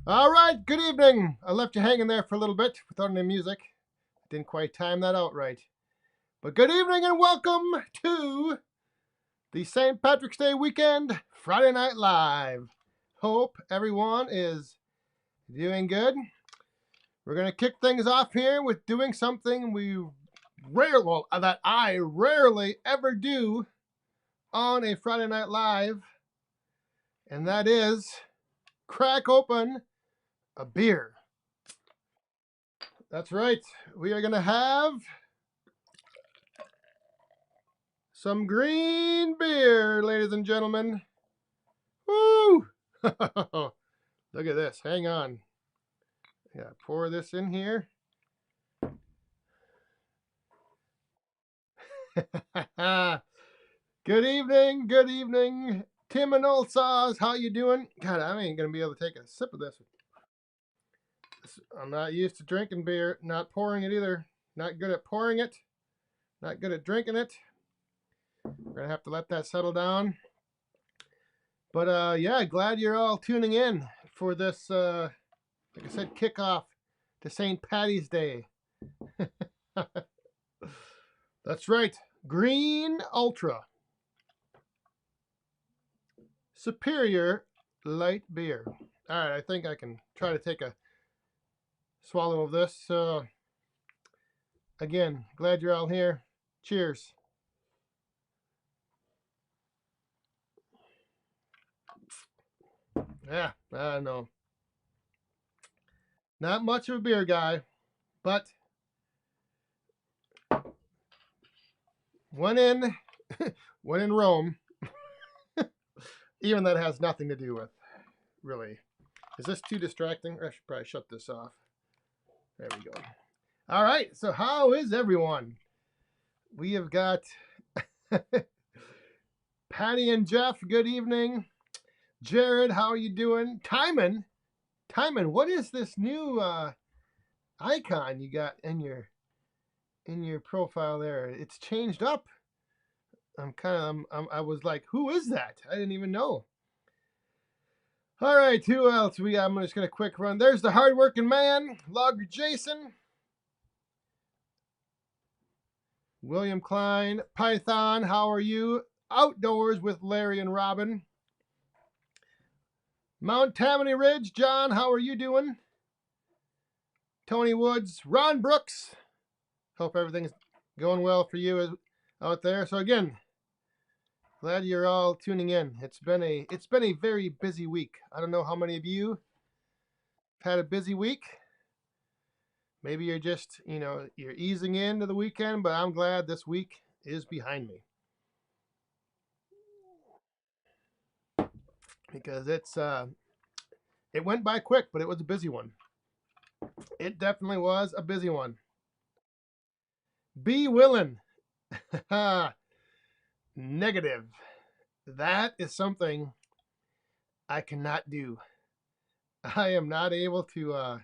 All right, good evening. I left you hanging there for a little bit without any music. Didn't quite time that out right. But good evening and welcome to the St. Patrick's Day weekend Friday Night Live. Hope everyone is doing good. We're going to kick things off here with doing something that I rarely ever do on a Friday Night Live, and that is crack open a beer. That's right. We are going to have some green beer, ladies and gentlemen. Woo! Look at this. Hang on. Yeah, pour this in here. Good evening. Good evening. Tim and Old Saws, how you doing? God, I ain't going to be able to take a sip of this. I'm not used to drinking beer, not pouring it either. Not good at pouring it. Not good at drinking it. We're going to have to let that settle down. But yeah, glad you're all tuning in for this, like I said, kickoff to St. Patty's Day. That's right. Green Ultra. Superior light beer. All right, I think I can try to take a swallow of this. Again, glad you're all here. Cheers. Yeah, I know. Not much of a beer guy, but when in Rome, even that has nothing to do with, really. Is this too distracting? I should probably shut this off. There we go. All right, so how is everyone? We have got Patty and Jeff, good evening. Jared, how are you doing? Timon, what is this new icon you got in your profile there? It's changed up. I was like, who is that? I didn't even know. All right, who else we got? I'm just gonna quick run. There's the hardworking man, Logger Jason, William Klein, Python. How are you? Outdoors with Larry and Robin. Mount Tammany Ridge, John. How are you doing? Tony Woods, Ron Brooks. Hope everything's going well for you out there. So again, glad you're all tuning in. It's been a very busy week. I don't know how many of you have had a busy week. Maybe you're just, you're easing into the weekend, but I'm glad this week is behind me. Because it went by quick, but it was a busy one. It definitely was a busy one. Be willing. Negative. That is something I cannot do. I am not able to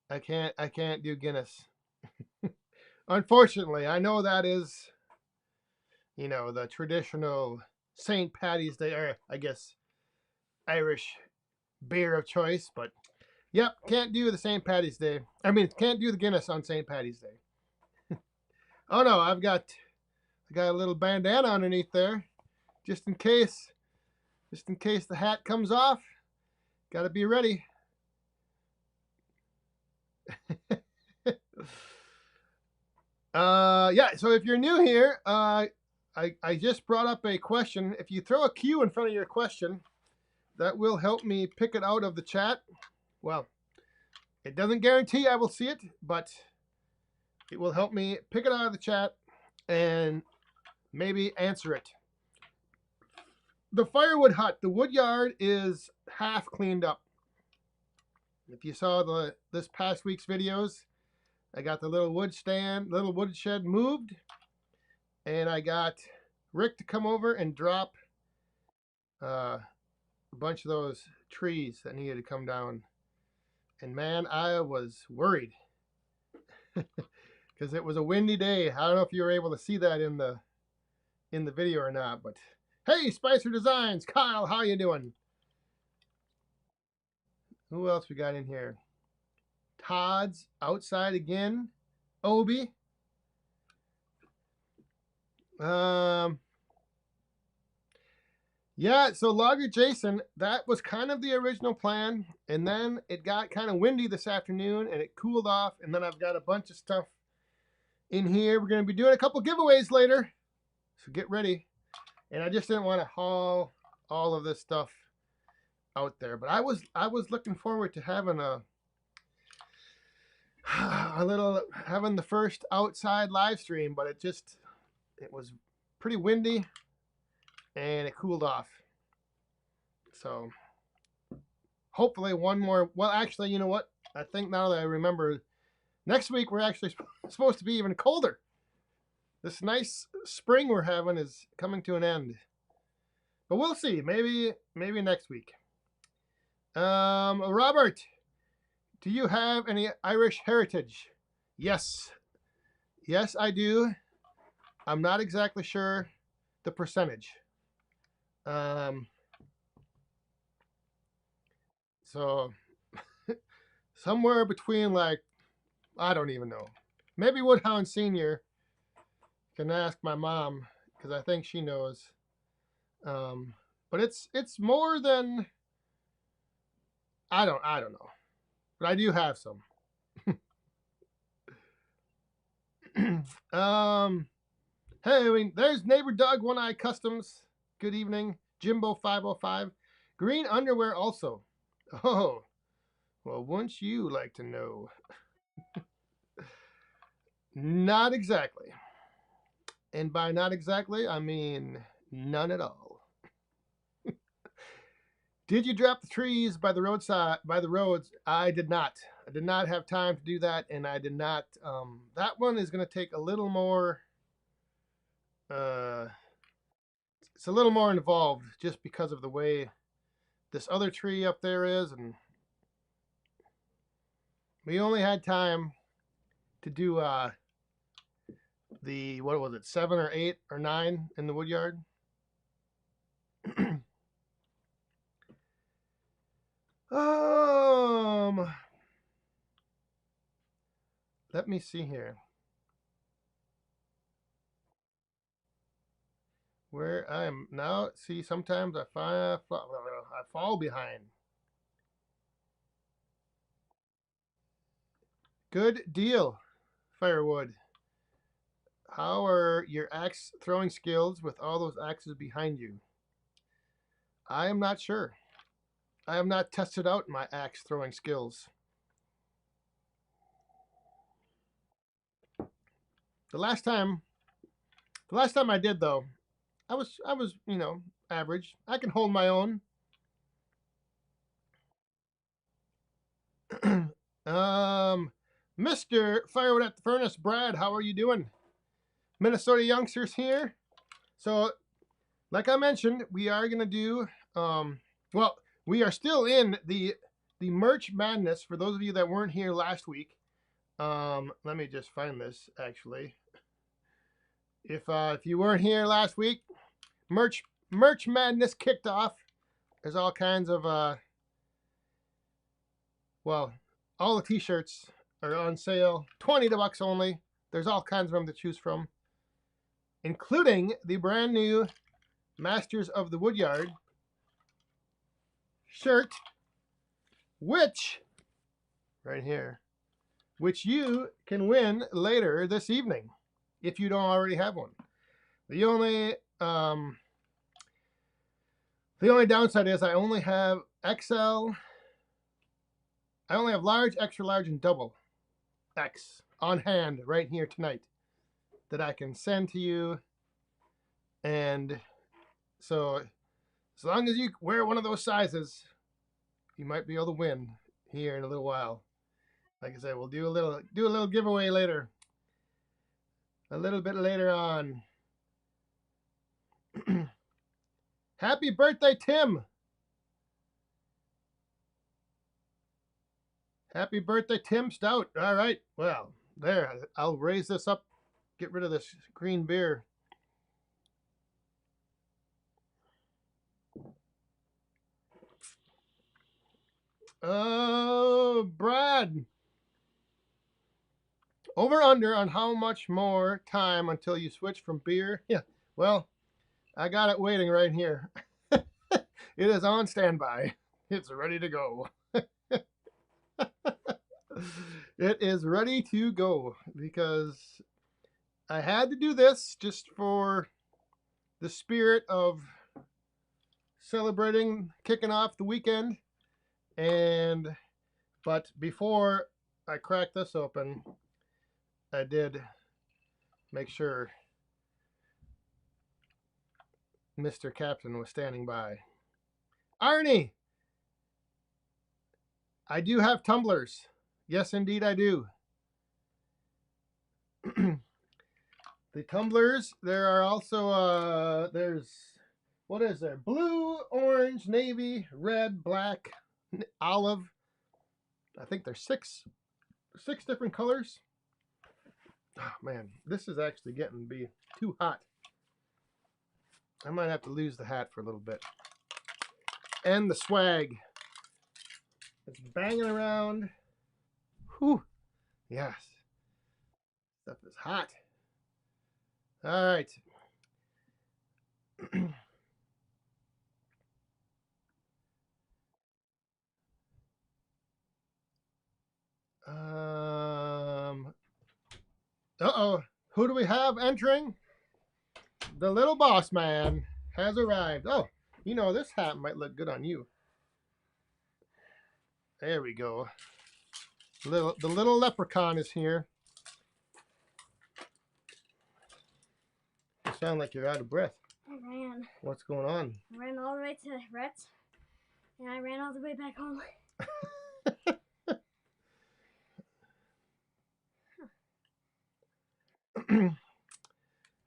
I can't do Guinness. Unfortunately, I know that is, the traditional St. Patty's Day, or I guess Irish beer of choice, but yep, can't do the St. Patty's Day. I mean, can't do the Guinness on St. Patty's Day. Oh no, I got a little bandana underneath there, just in case the hat comes off. Got to be ready. Yeah, so if you're new here, I just brought up a question. If you throw a Q in front of your question, that will help me pick it out of the chat. Well, it doesn't guarantee I will see it, but it will help me pick it out of the chat and maybe answer it. The firewood hut, the Woodyard is half cleaned up. If you saw this past week's videos, I got the little wood shed moved, and I got Rick to come over and drop a bunch of those trees that needed to come down. And man, I was worried because it was a windy day. I don't know if you were able to see that in the video or not, but hey, Spicer Designs, Kyle, how you doing? Who else we got in here? Todd's outside again. Obi. Yeah, so Logger Jason, that was kind of the original plan, and then it got kind of windy this afternoon, and it cooled off, and then I've got a bunch of stuff in here. We're going to be doing a couple giveaways later, so get ready. And I just didn't want to haul all of this stuff out there, but I was looking forward to having having the first outside live stream, but it was pretty windy and it cooled off. So hopefully one more. Well, actually, you know what? I think now that I remember, next week we're actually supposed to be even colder. This nice spring we're having is coming to an end, but we'll see. Maybe next week. Robert, do you have any Irish heritage? Yes, I do. I'm not exactly sure the percentage. So somewhere between, like, I don't even know. Maybe Woodhound Senior can ask my mom because I think she knows. But it's more than I don't know, but I do have some. Hey, there's Neighbor Doug, One Eye Customs. Good evening, Jimbo 505. Green underwear also. Oh, well, wouldn't you like to know? Not exactly. And by not exactly, I mean none at all. Did you drop the trees by the roadside, by the roads? I did not. I did not have time to do that, and I did not. That one is going to take a little more. It's a little more involved just because of the way this other tree up there is, and we only had time to do the, what was it, 7 or 8 or 9 in the Woodyard. Let me see here. Where I am now, see, sometimes I fall behind. Good deal, Firewood. How are your axe throwing skills with all those axes behind you? I am not sure. I have not tested out my axe throwing skills. The last time I did though, I was average. I can hold my own. Mr. Firewood at the Furnace, Brad, how are you doing? Minnesota youngsters here. So, like I mentioned, we are gonna do well, we are still in the merch madness for those of you that weren't here last week. Let me just find this actually. If you weren't here last week, merch madness kicked off. There's all kinds of well, all the t-shirts are on sale, $20 only. There's all kinds of them to choose from, including the brand new Masters of the Woodyard shirt, which right here, which you can win later this evening if you don't already have one. The only downside is I only have XL. I only have large, extra large, and double X on hand right here tonight that I can send to you. And so as long as you wear one of those sizes, you might be able to win here in a little while. Like I said, we'll do a little giveaway later. A little bit later on. Happy birthday, Tim. Happy birthday, Tim Stout. All right. Well, there. I'll raise this up. Get rid of this green beer. Oh, Brad. Over under on how much more time until you switch from beer? Yeah. Well, I got it waiting right here. It is on standby. It's ready to go. It is ready to go because I had to do this just for the spirit of celebrating, kicking off the weekend. But before I cracked this open, I did make sure Mr. Captain was standing by. Arnie! I do have tumblers. Yes, indeed I do. The tumblers, there are also, there's, what is there? Blue, orange, navy, red, black, olive. I think there's six different colors. Oh, man, this is actually getting to be too hot. I might have to lose the hat for a little bit. And the swag. It's banging around. Whew. Yes. Stuff is hot. All right. Uh-oh. Who do we have entering? The little boss man has arrived. Oh, you know, this hat might look good on you. There we go. The little leprechaun is here. You sound like you're out of breath. I ran. What's going on? I ran all the way to Rhett's, and I ran all the way back home.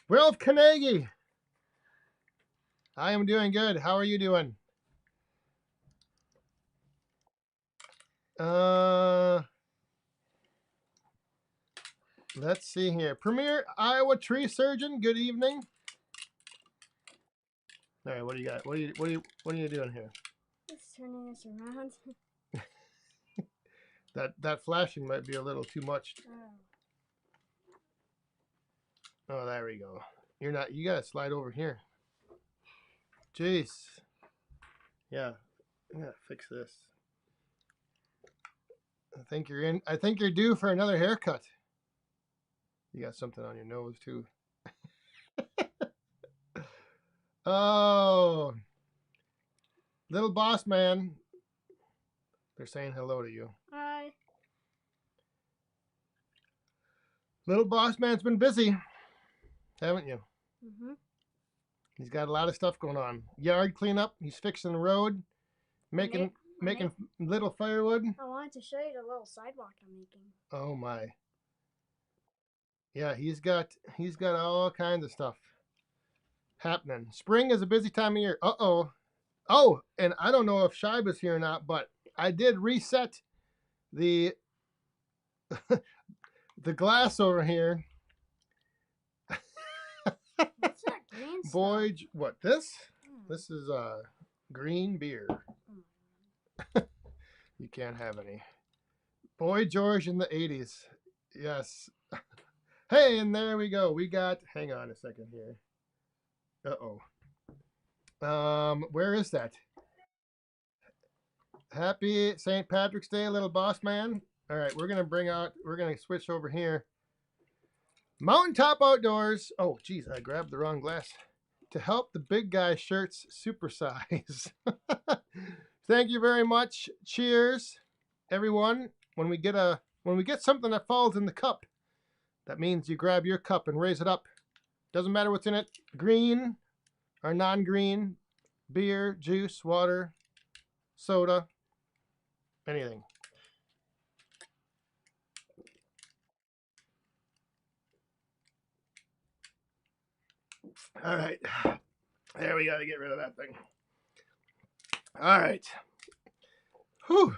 Ralph Carnegie. I am doing good. How are you doing? Let's see here. Premier Iowa Tree Surgeon. Good evening. All right, what do you got? What are you doing here? Just turning this around. That flashing might be a little too much. Oh, there we go. You gotta slide over here. Jeez. Yeah, I'm gonna fix this. I think you're due for another haircut. You got something on your nose too. Oh, little boss man. They're saying hello to you. Hi. Little boss man's been busy, haven't you? Mm-hmm. He's got a lot of stuff going on. Yard cleanup. He's fixing the road, making little firewood. I wanted to show you the little sidewalk I'm making. Oh my. Yeah, he's got all kinds of stuff happening. Spring is a busy time of year. Uh-oh. Oh, and I don't know if Shiba's here or not, but I did reset the the glass over here. What's that green stuff? Boy, what this? This is green beer. You can't have any. Boy George in the 80s. Yes. Hey, and there we go. We got, hang on a second here. Uh-oh. Where is that? Happy St. Patrick's Day, little boss man. All right, we're gonna switch over here. Mountaintop Outdoors. Oh, geez, I grabbed the wrong glass. To help the big guy shirts supersize. Thank you very much. Cheers, everyone. When we get something that falls in the cup, that means you grab your cup and raise it up. Doesn't matter what's in it. Green or non-green, beer, juice, water, soda, anything. All right. There, we got to get rid of that thing. All right. Whew.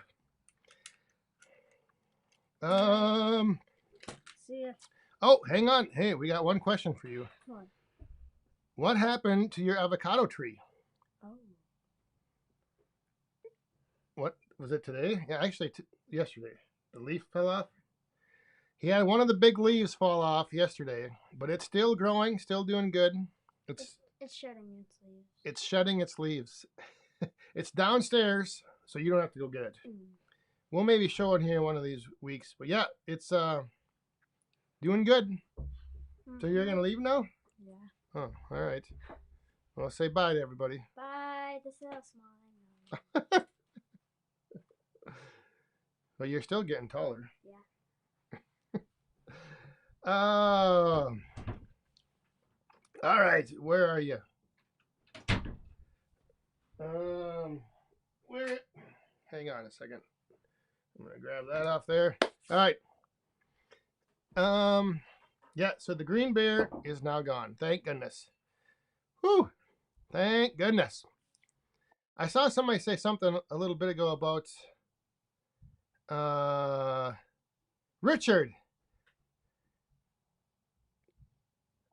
See ya. Oh, hang on. Hey, we got one question for you. What happened to your avocado tree? Oh. What was it today? Yeah, actually yesterday. The leaf fell off. He had one of the big leaves fall off yesterday, but it's still growing, still doing good. It's shedding its leaves. It's shedding its leaves. It's downstairs, so you don't have to go get it. We'll maybe show it here one of these weeks. But yeah, it's doing good. So you're gonna leave now? Yeah. Oh, all right. Well, say bye to everybody. Bye. This is how small I know. But you're still getting taller. Yeah. All right. Where are you? Where? Hang on a second. I'm gonna grab that off there. All right. Yeah. So the green beer is now gone. Thank goodness. Whew. Thank goodness. I saw somebody say something a little bit ago about Richard.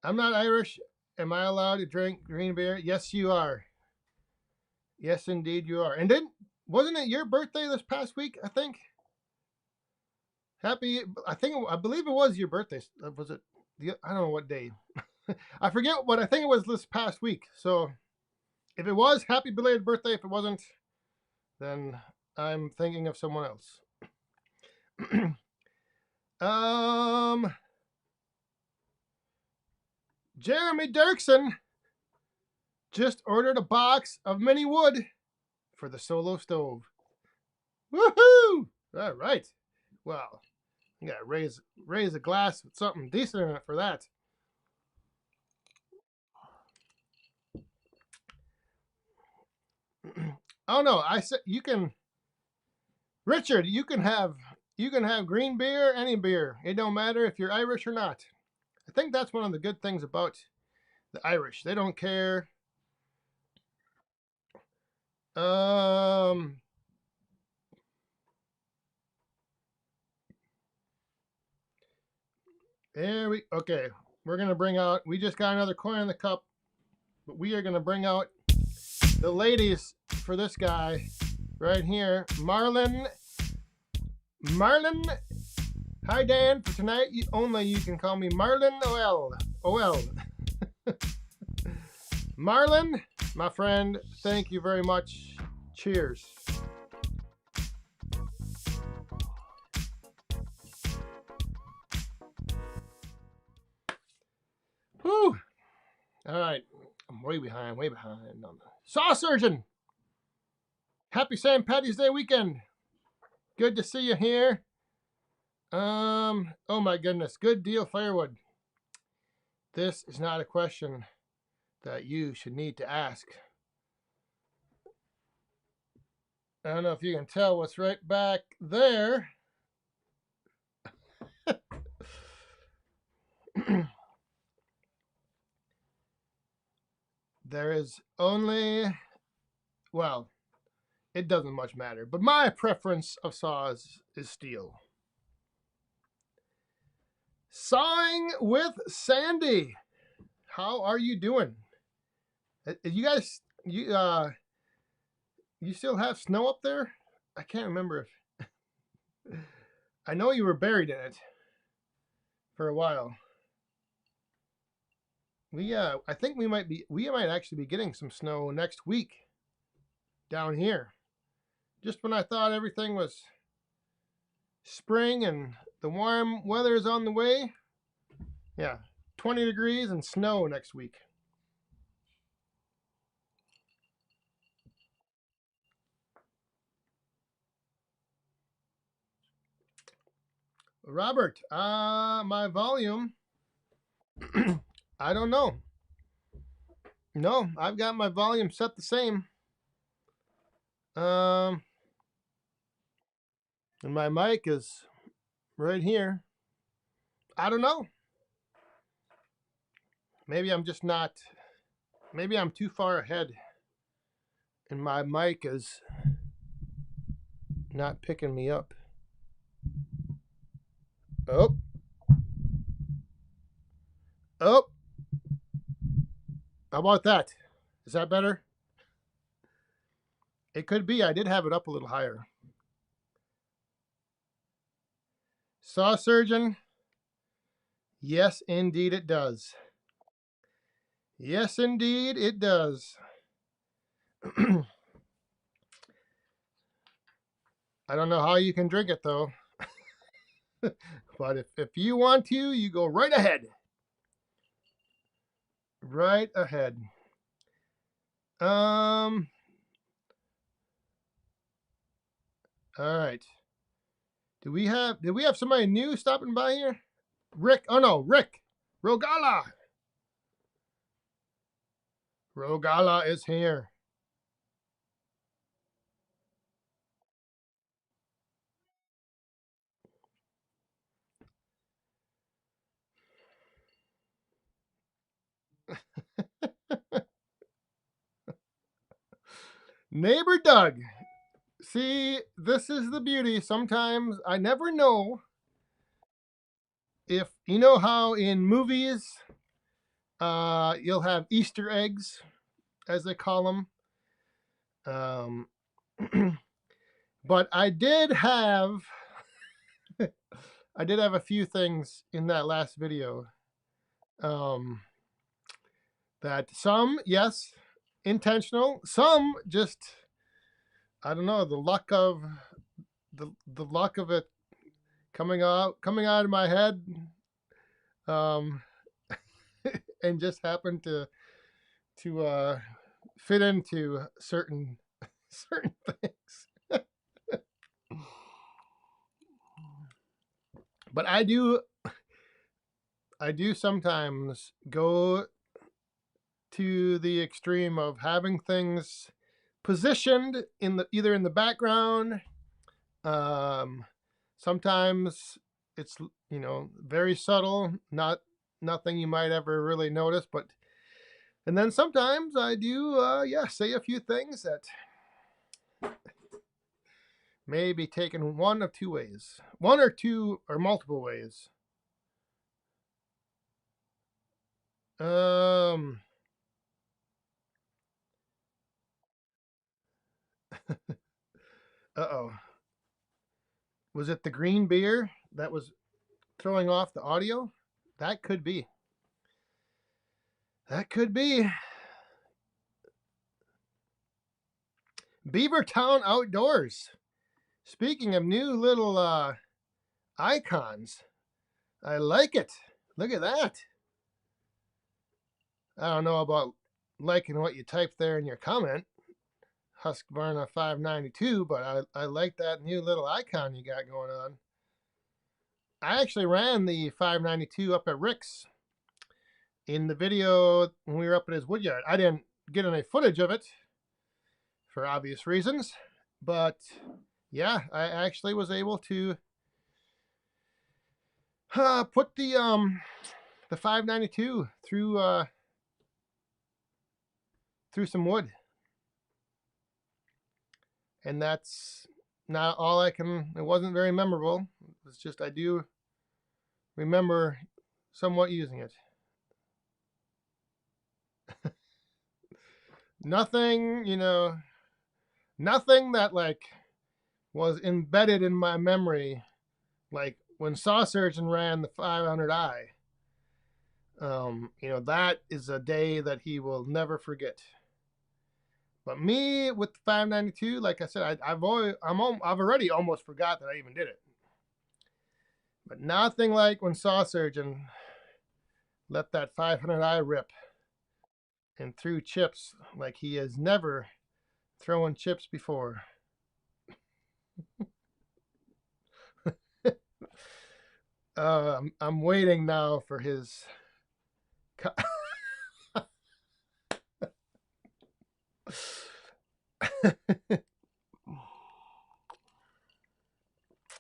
I'm not Irish. Am I allowed to drink green beer? Yes, you are. Yes, indeed, you are. And wasn't it your birthday this past week? I think. I believe it was your birthday. Was it? I don't know what day. I forget, but I think it was this past week. So, if it was, happy belated birthday. If it wasn't, then I'm thinking of someone else. Jeremy Dirksen just ordered a box of mini wood for the solo stove. Woohoo! All right. Well, you gotta raise a glass with something decent in it for that. Oh no, I said you can. Richard, you can have green beer, any beer. It don't matter if you're Irish or not. I think that's one of the good things about the Irish. They don't care. Okay. We're gonna bring out. We just got another coin in the cup, but we are gonna bring out the ladies for this guy right here, Marlon. Hi Dan. For tonight only, you can call me Marlon OL. Marlon, my friend, thank you very much. Cheers. Whew. All right. I'm way behind on the Saw Surgeon. Happy St. Patty's Day weekend. Good to see you here. Oh my goodness. Good deal, firewood. This is not a question that you should need to ask. I don't know if you can tell what's right back there. There is only, well, it doesn't much matter, but my preference of saws is steel. Sawing with Sandy. How are you doing? You guys, you still have snow up there? I can't remember if I know you were buried in it for a while. I think we might actually be getting some snow next week down here. Just when I thought everything was spring and the warm weather is on the way. Yeah, 20 degrees and snow next week. Robert, my volume, I don't know. No, I've got my volume set the same. And my mic is right here. I don't know. Maybe I'm just not, maybe I'm too far ahead and my mic is not picking me up. Oh. Oh. How about that? Is that better? It could be. I did have it up a little higher. Saw surgeon. Yes, indeed it does. Yes, indeed it does. I don't know how you can drink it though. But if you want to, you go right ahead. Right ahead. All right. Did we have somebody new stopping by here? Rick. Oh no, Rick. Rogala. Rogala is here. Neighbor Doug. See, this is the beauty. Sometimes I never know if you know how in movies you'll have Easter eggs, as they call them. But I did have a few things in that last video. That some, yes, intentional, some just I don't know, the luck of it coming out of my head, and just happened to fit into certain things. But I do sometimes go to the extreme of having things positioned either in the background. Sometimes it's very subtle, nothing you might ever really notice, and then sometimes I do say a few things that may be taken one of two ways, one or two or multiple ways. Uh-oh. Was it the green beer that was throwing off the audio? That could be. Beavertown Outdoors. Speaking of new little icons, I like it. Look at that. I don't know about liking what you typed there in your comment, Husqvarna 592, but I like that new little icon you got going on. I actually ran the 592 up at Rick's in the video when we were up at his Woodyard. I didn't get any footage of it for obvious reasons, but yeah, I actually was able to put the 592 through some wood, and that's not all I can. It wasn't very memorable. It's just I do remember somewhat using it. Nothing, nothing that like was embedded in my memory, like when Saw Surgeon ran the 500i. That is a day that he will never forget. But me with the 592, like I said, I've already almost forgot that I even did it. But nothing like when Saw Surgeon let that 500i rip and threw chips like he has never thrown chips before. I'm waiting now for his.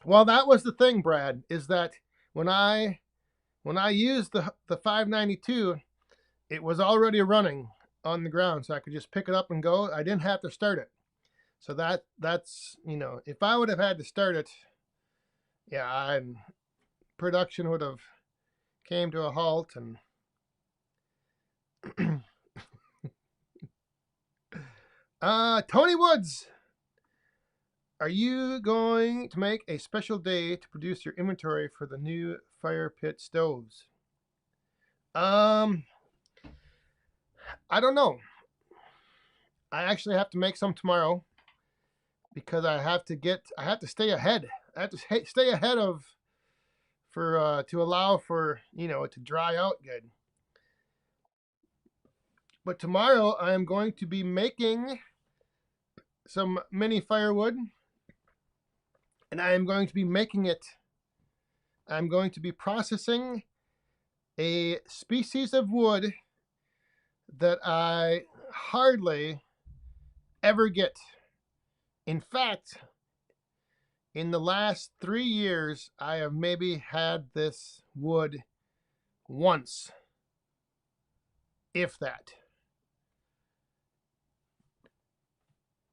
Well, that was the thing, Brad, is that when I used the 592, it was already running on the ground, so I could just pick it up and go. I didn't have to start it. So that's if I would have had to start it, yeah, production would have came to a halt. And Tony Woods, are you going to make a special day to produce your inventory for the new fire pit stoves? I don't know. I actually have to make some tomorrow because I have to stay ahead. I have to stay ahead to allow for it to dry out good. But tomorrow I am going to be making some mini firewood, and I am going to be I'm going to be processing a species of wood that I hardly ever get. In fact, in the last 3 years, I have maybe had this wood once, if that.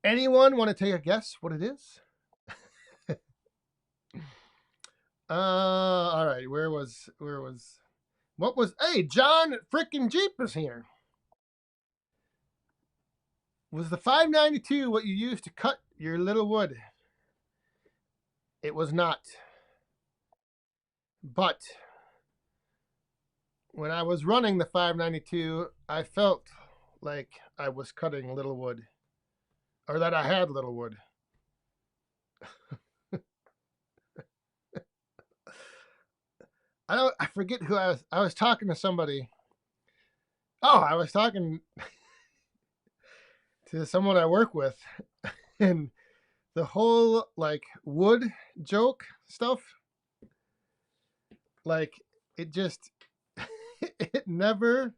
Anyone want to take a guess what it is? All right. Hey, John frickin' Jeep is here. Was the 592 what you used to cut your little wood? It was not. But when I was running the 592, I felt like I was cutting little wood, or that I had little wood. I forget who I was talking to somebody. Oh, I was talking to someone I work with, and the whole like wood joke stuff, like it just it never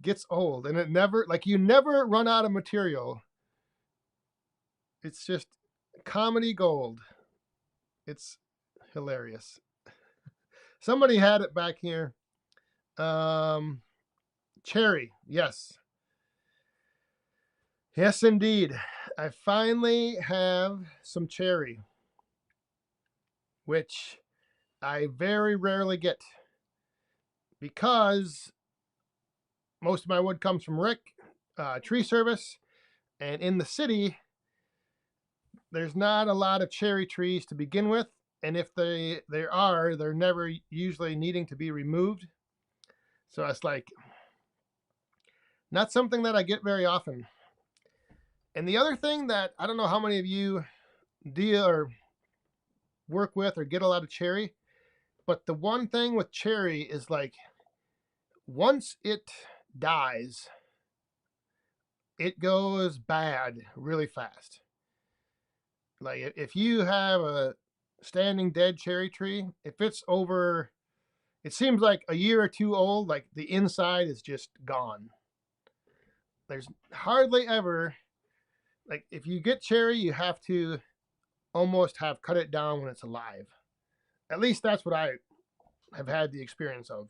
gets old, and it never, like, you never run out of material. It's just comedy gold. It's hilarious. Somebody had it back here. Cherry, yes. Yes, indeed. I finally have some cherry, which I very rarely get because most of my wood comes from Rick Tree Service, and in the city, there's not a lot of cherry trees to begin with, and if there are, they're never usually needing to be removed. So it's like not something that I get very often. And the other thing that I don't know how many of you deal or work with or get a lot of cherry, but the one thing with cherry is like once it dies, it goes bad really fast. Like if you have a standing dead cherry tree, if it's over, it seems like a year or two old, like the inside is just gone. There's hardly ever, like if you get cherry, you have to almost have cut it down when it's alive. At least that's what I have had the experience of.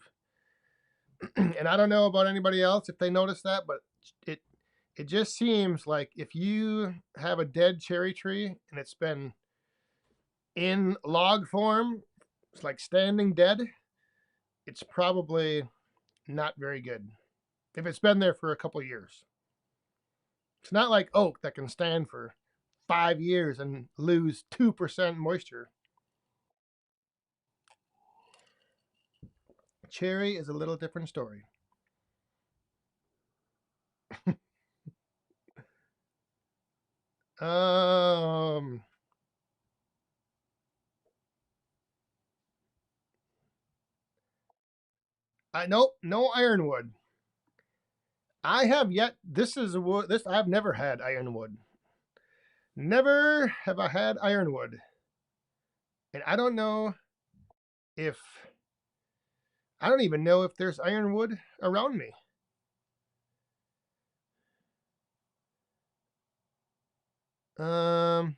And I don't know about anybody else if they notice that, but it just seems like if you have a dead cherry tree and it's been in log form, it's like standing dead, it's probably not very good if it's been there for a couple years. It's not like oak that can stand for 5 years and lose 2% moisture. Cherry is a little different story. I know no ironwood. I have yet. This is a wood. This I've never had ironwood. Never have I had ironwood, and I don't know if I don't even know if there's ironwood around me. I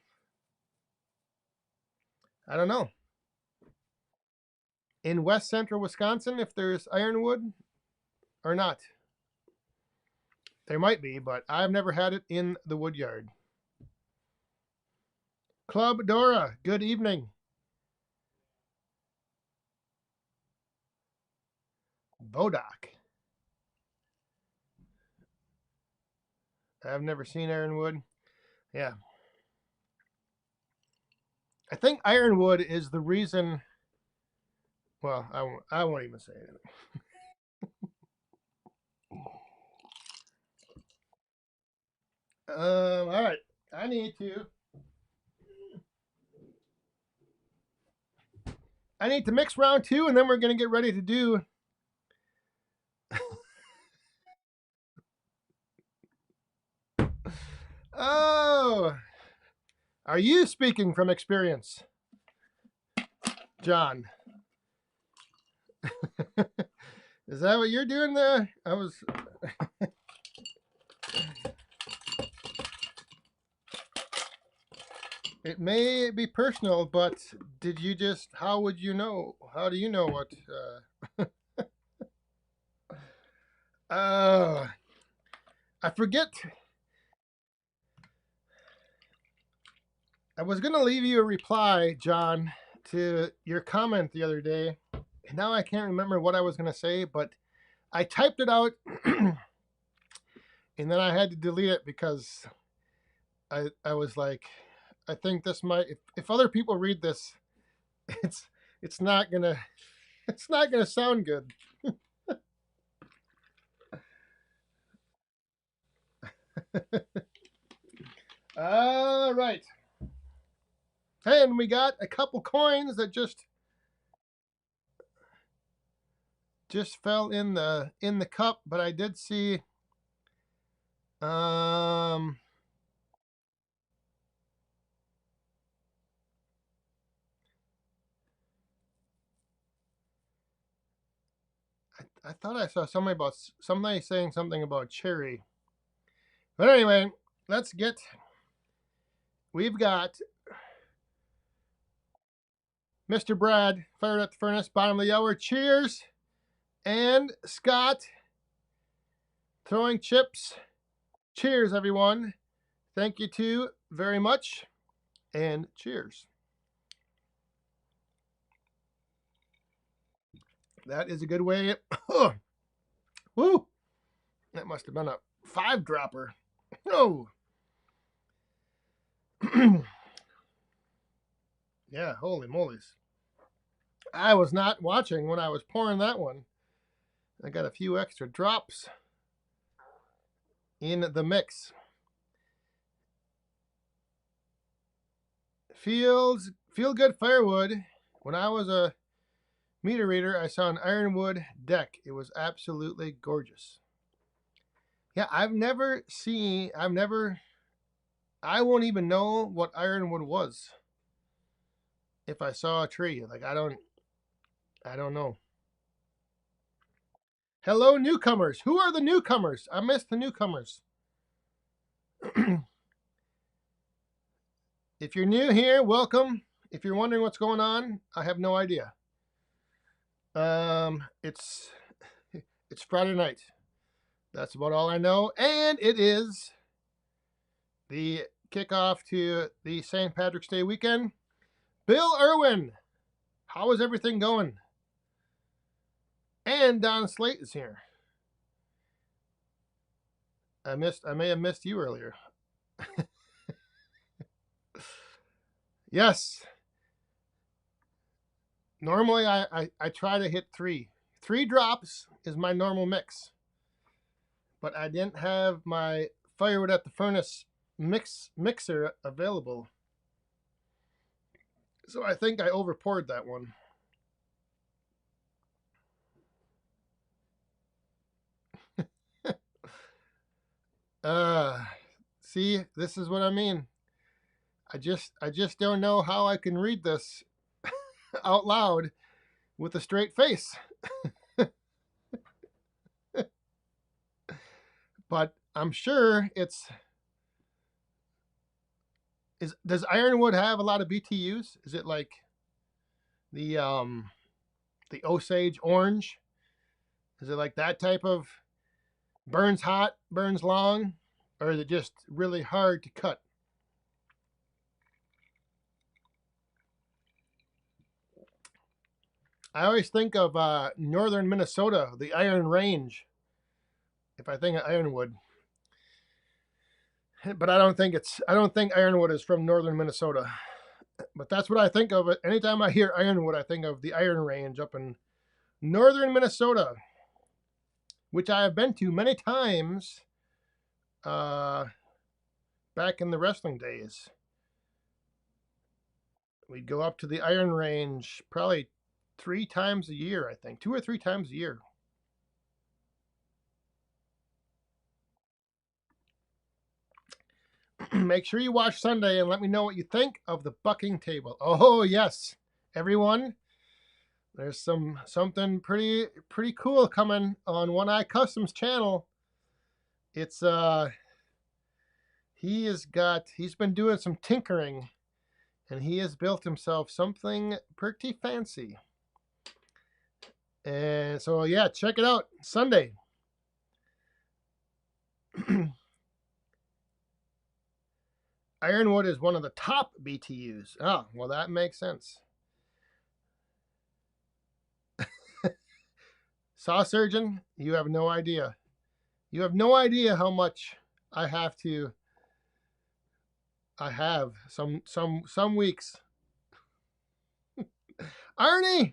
don't know. In west central Wisconsin, if there's ironwood or not. There might be, but I've never had it in the Woodyard. Club Dora, good evening. Bodock. I've never seen ironwood. Yeah. I think ironwood is the reason. Well, I won't even say it. All right. I need to mix round 2, and then we're going to get ready to do. Oh, are you speaking from experience, John? Is that what you're doing there? I was. It may be personal, but did you just? How would you know? How do you know what? I forget. I was gonna leave you a reply, John, to your comment the other day. And now I can't remember what I was gonna say, but I typed it out, and then I had to delete it because I was like, I think this might if other people read this, it's not gonna sound good. All right. Hey, and we got a couple coins that just fell in the cup, but I did see I thought I saw somebody saying something about cherry. But anyway, let's get. We've got Mr. Brad fired at the furnace, bottom of the hour. Cheers. And Scott throwing chips. Cheers, everyone. Thank you too very much. And cheers. That is a good way. Woo! That must have been a 5-dropper. Oh. Yeah, holy moly's. I was not watching when I was pouring that one. I got a few extra drops in the mix. Feel good firewood. When I was a meter reader, I saw an ironwood deck. It was absolutely gorgeous. Yeah, I won't even know what ironwood was if I saw a tree. Like, I don't know. Hello, newcomers. Who are the newcomers? I missed the newcomers. If you're new here, welcome. If you're wondering what's going on, I have no idea. It's Friday night. That's about all I know, and it is the kickoff to the St. Patrick's Day weekend. Bill Irwin, how is everything going? And Don Slate is here. I may have missed you earlier. Yes. Normally I try to hit three. 3 drops is my normal mix. But I didn't have my firewood at the furnace mixer available. So I think I over poured that one. See, this is what I mean. I just don't know how I can read this out loud with a straight face. But I'm sure does ironwood have a lot of BTUs? Is it like the Osage orange? Is it like that type of burns hot, burns long, or is it just really hard to cut? I always think of northern Minnesota, the Iron Range, if I think of ironwood. But I don't think ironwood is from northern Minnesota. But that's what I think of. Anytime I hear ironwood, I think of the Iron Range up in northern Minnesota, which I have been to many times back in the wrestling days. We'd go up to the Iron Range probably 3 times a year, I think. 2 or 3 times a year. Make sure you watch Sunday and let me know what you think of the bucking table. Oh, yes. Everyone, there's something pretty cool coming on One Eye Customs channel. It's he's been doing some tinkering, and he has built himself something pretty fancy. And so yeah, check it out Sunday. Ironwood is one of the top BTUs. Oh, well, that makes sense. Saw surgeon, you have no idea. You have no idea how much I have some weeks. Arnie,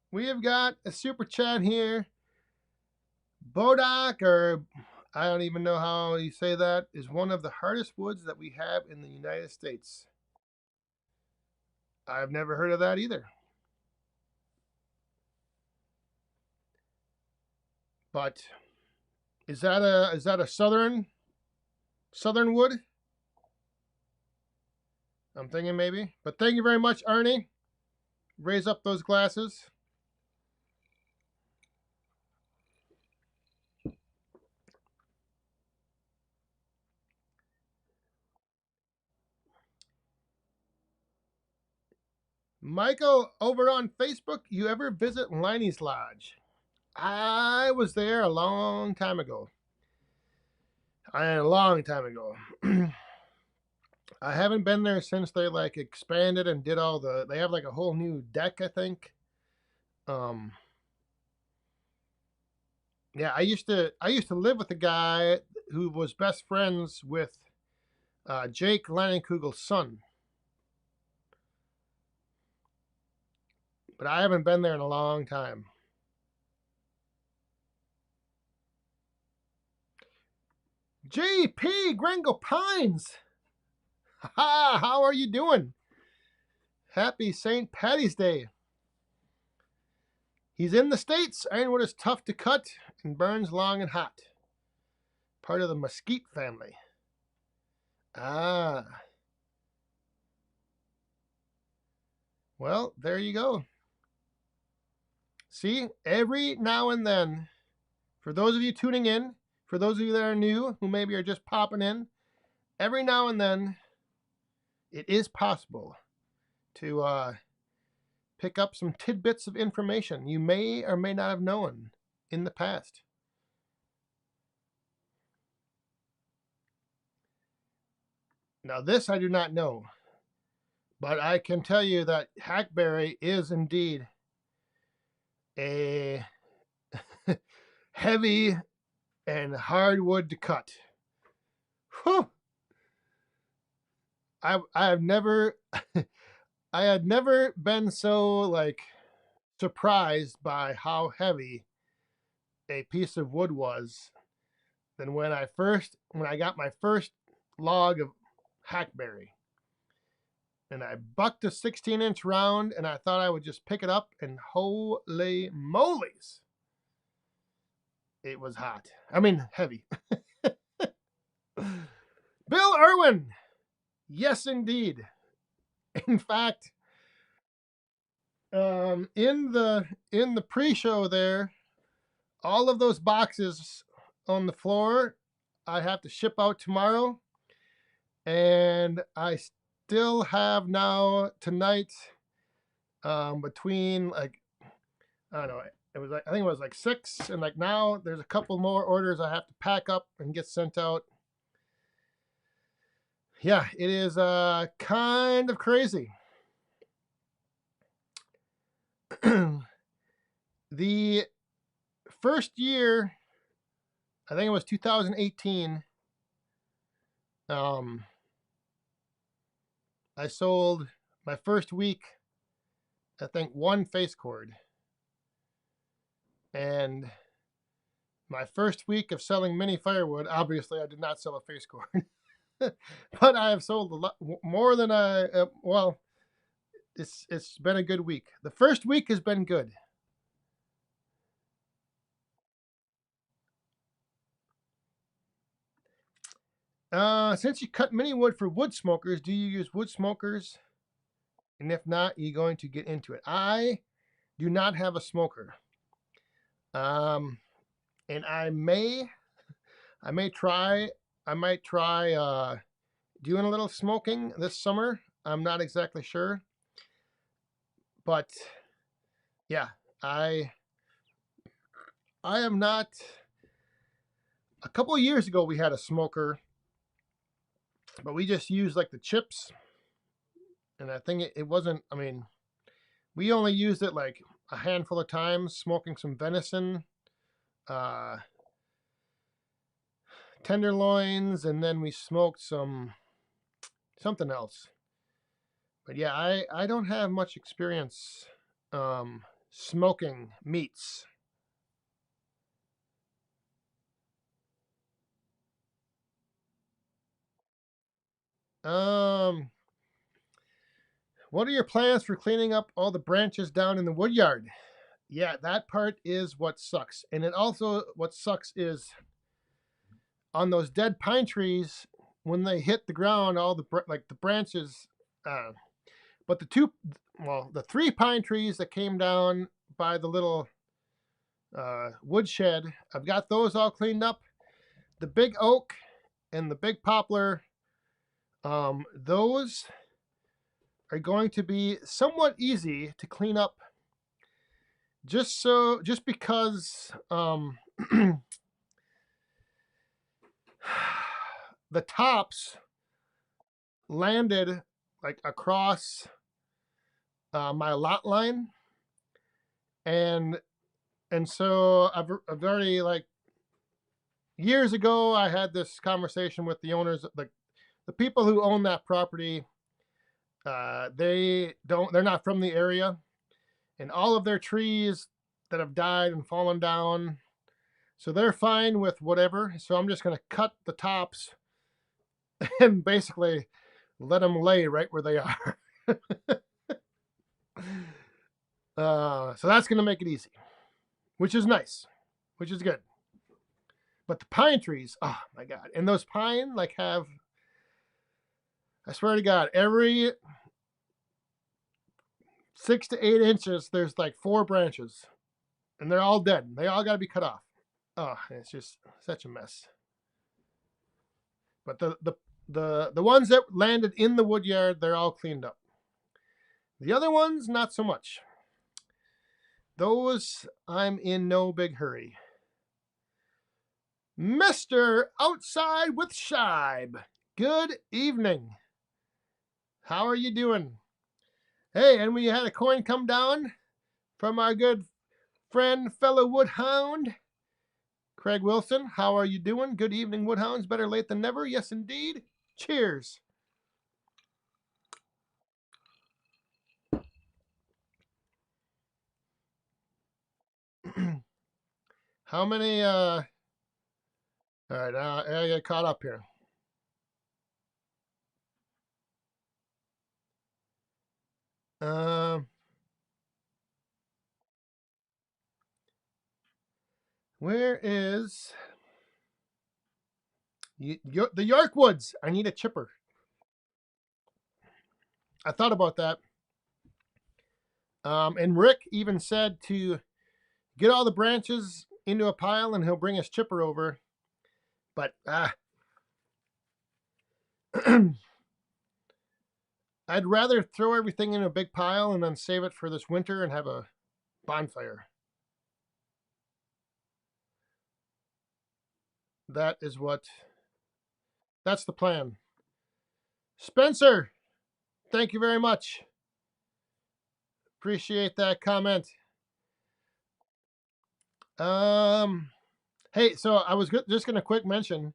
we have got a super chat here. Bodak, or I don't even know how you say that, is one of the hardest woods that we have in the United States. I've never heard of that either. But is that a southern wood? I'm thinking maybe. But thank you very much, Arnie. Raise up those glasses. Michael, over on Facebook, you ever visit Liney's Lodge? I was there a long time ago. I haven't been there since they like expanded and did all they have like a whole new deck, I think. Yeah, I used to live with a guy who was best friends with Jake Leinenkugel's son. But I haven't been there in a long time. JP Gringo Pines. Ha! How are you doing? Happy St. Patty's Day. He's in the States. Ironwood is tough to cut and burns long and hot. Part of the mesquite family. Ah. Well, there you go. See, every now and then, for those of you tuning in, for those of you that are new, who maybe are just popping in, every now and then, it is possible to pick up some tidbits of information you may or may not have known in the past. Now, this I do not know, but I can tell you that hackberry is indeed a heavy and hard wood to cut. Whew. I have never I had never been so like surprised by how heavy a piece of wood was than when I got my first log of hackberry. And I bucked a 16-inch round and I thought I would just pick it up, and holy moly's, it was hot. I mean, heavy. Bill Irwin. Yes, indeed. In fact, in the pre-show there, all of those boxes on the floor I have to ship out tomorrow, and I still have now tonight between like, I don't know, it was like, I think it was like 6, and like now there's a couple more orders I have to pack up and get sent out. Yeah, it is kind of crazy. The first year, I think it was 2018, I sold my first week, I think, 1 face cord. And my first week of selling mini firewood, obviously I did not sell a face cord. But I have sold a lot more than well, it's been a good week. The first week has been good. Since you cut mini wood for wood smokers, do you use wood smokers? And if not, are you going to get into it? I do not have a smoker. And I might try doing a little smoking this summer. I'm not exactly sure. But yeah, I am not. A couple of years ago we had a smoker, but we just used like the chips, and I think it wasn't, I mean, we only used it like a handful of times, smoking some venison, tenderloins, and then we smoked something else. But yeah, I don't have much experience smoking meats. What are your plans for cleaning up all the branches down in the woodyard? Yeah, that part is what sucks. And it also, what sucks is on those dead pine trees, when they hit the ground, all the branches, but the 3 pine trees that came down by the little woodshed, I've got those all cleaned up. The big oak and the big poplar, those are going to be somewhat easy to clean up, just because the tops landed like across my lot line, and so I've already, like, years ago I had this conversation with the owners, like the people who own that property. They're not from the area, and all of their trees that have died and fallen down, so they're fine with whatever. So I'm just going to cut the tops and basically let them lay right where they are. So that's going to make it easy, which is nice, which is good. But the pine trees, oh my God. And those pine like have, I swear to God, every 6 to 8 inches, there's like 4 branches. And they're all dead. They all got to be cut off. Oh, it's just such a mess. But the ones that landed in the wood yard, they're all cleaned up. The other ones, not so much. Those, I'm in no big hurry. Mr. Outside with Shibe, good evening. How are you doing? Hey, and we had a coin come down from our good friend, fellow Woodhound, Craig Wilson. How are you doing? Good evening, Woodhounds. Better late than never. Yes, indeed. Cheers. How many, all right, I get caught up here. Where is the York Woods? I need a chipper. I thought about that. And Rick even said to get all the branches into a pile and he'll bring his chipper over. But I'd rather throw everything in a big pile and then save it for this winter and have a bonfire. That's the plan. Spencer, thank you very much. Appreciate that comment. Hey, so I was just going to quick mention,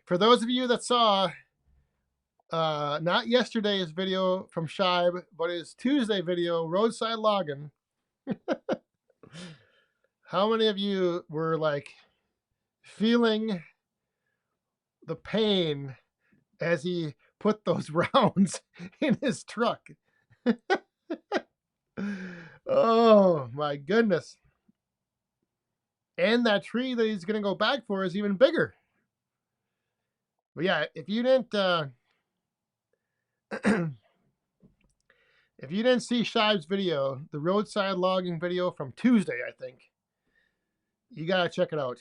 for those of you that saw not yesterday's video from Shibe, but his Tuesday video, roadside logging. How many of you were like feeling the pain as he put those rounds in his truck? Oh my goodness. And that tree that he's going to go back for is even bigger. But yeah, if you didn't if you didn't see Shive's video, the roadside logging video from Tuesday, I think, you got to check it out.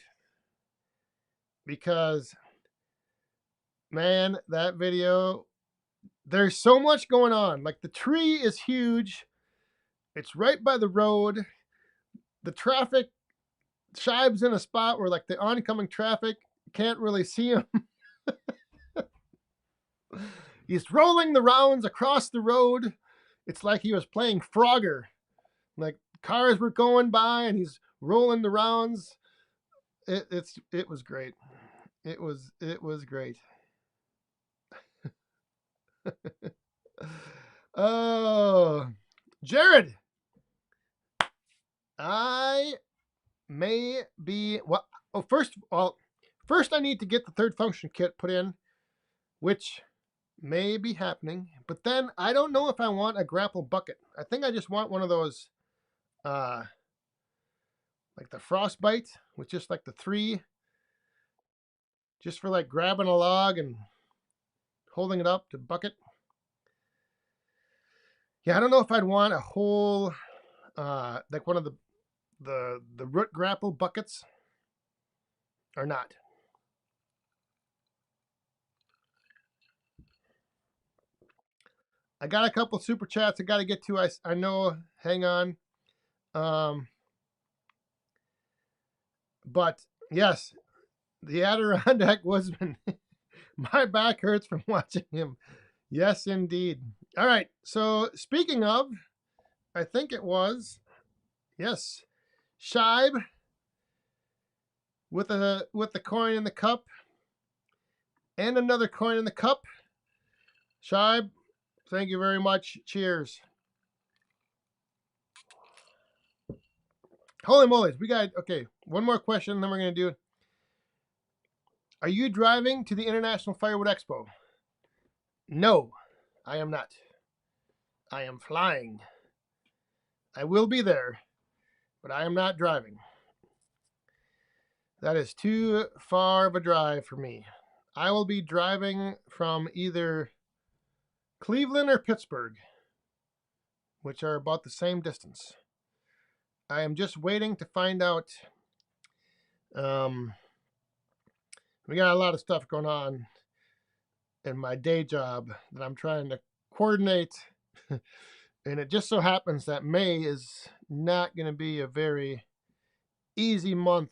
Because, man, that video, there's so much going on. Like, the tree is huge. It's right by the road. The traffic, Shive's in a spot where, like, the oncoming traffic can't really see him. He's rolling the rounds across the road. It's like he was playing Frogger. Like, cars were going by and he's rolling the rounds. It was great. It was great. Oh, Jared, I may be what? Oh, first I need to get the third function kit put in, which may be happening. But then I don't know if I want a grapple bucket. I think I just want one of those, like the frostbite with just like the 3, just for like grabbing a log and holding it up to bucket. Yeah, I don't know if I'd want a whole, like one of the root grapple buckets or not. I got a couple super chats I got to get to. I know. Hang on. But yes, the Adirondack Woodsman. My back hurts from watching him. Yes, indeed. All right. So speaking of, I think it was, yes, Shibe with the coin in the cup and another coin in the cup. Shibe, thank you very much. Cheers. Holy moly. We got, okay, one more question, then we're going to do it. Are you driving to the International Firewood Expo? No, I am not. I am flying. I will be there, but I am not driving. That is too far of a drive for me. I will be driving from either Cleveland or Pittsburgh, which are about the same distance. I am just waiting to find out. We got a lot of stuff going on in my day job that I'm trying to coordinate. And it just so happens that May is not going to be a very easy month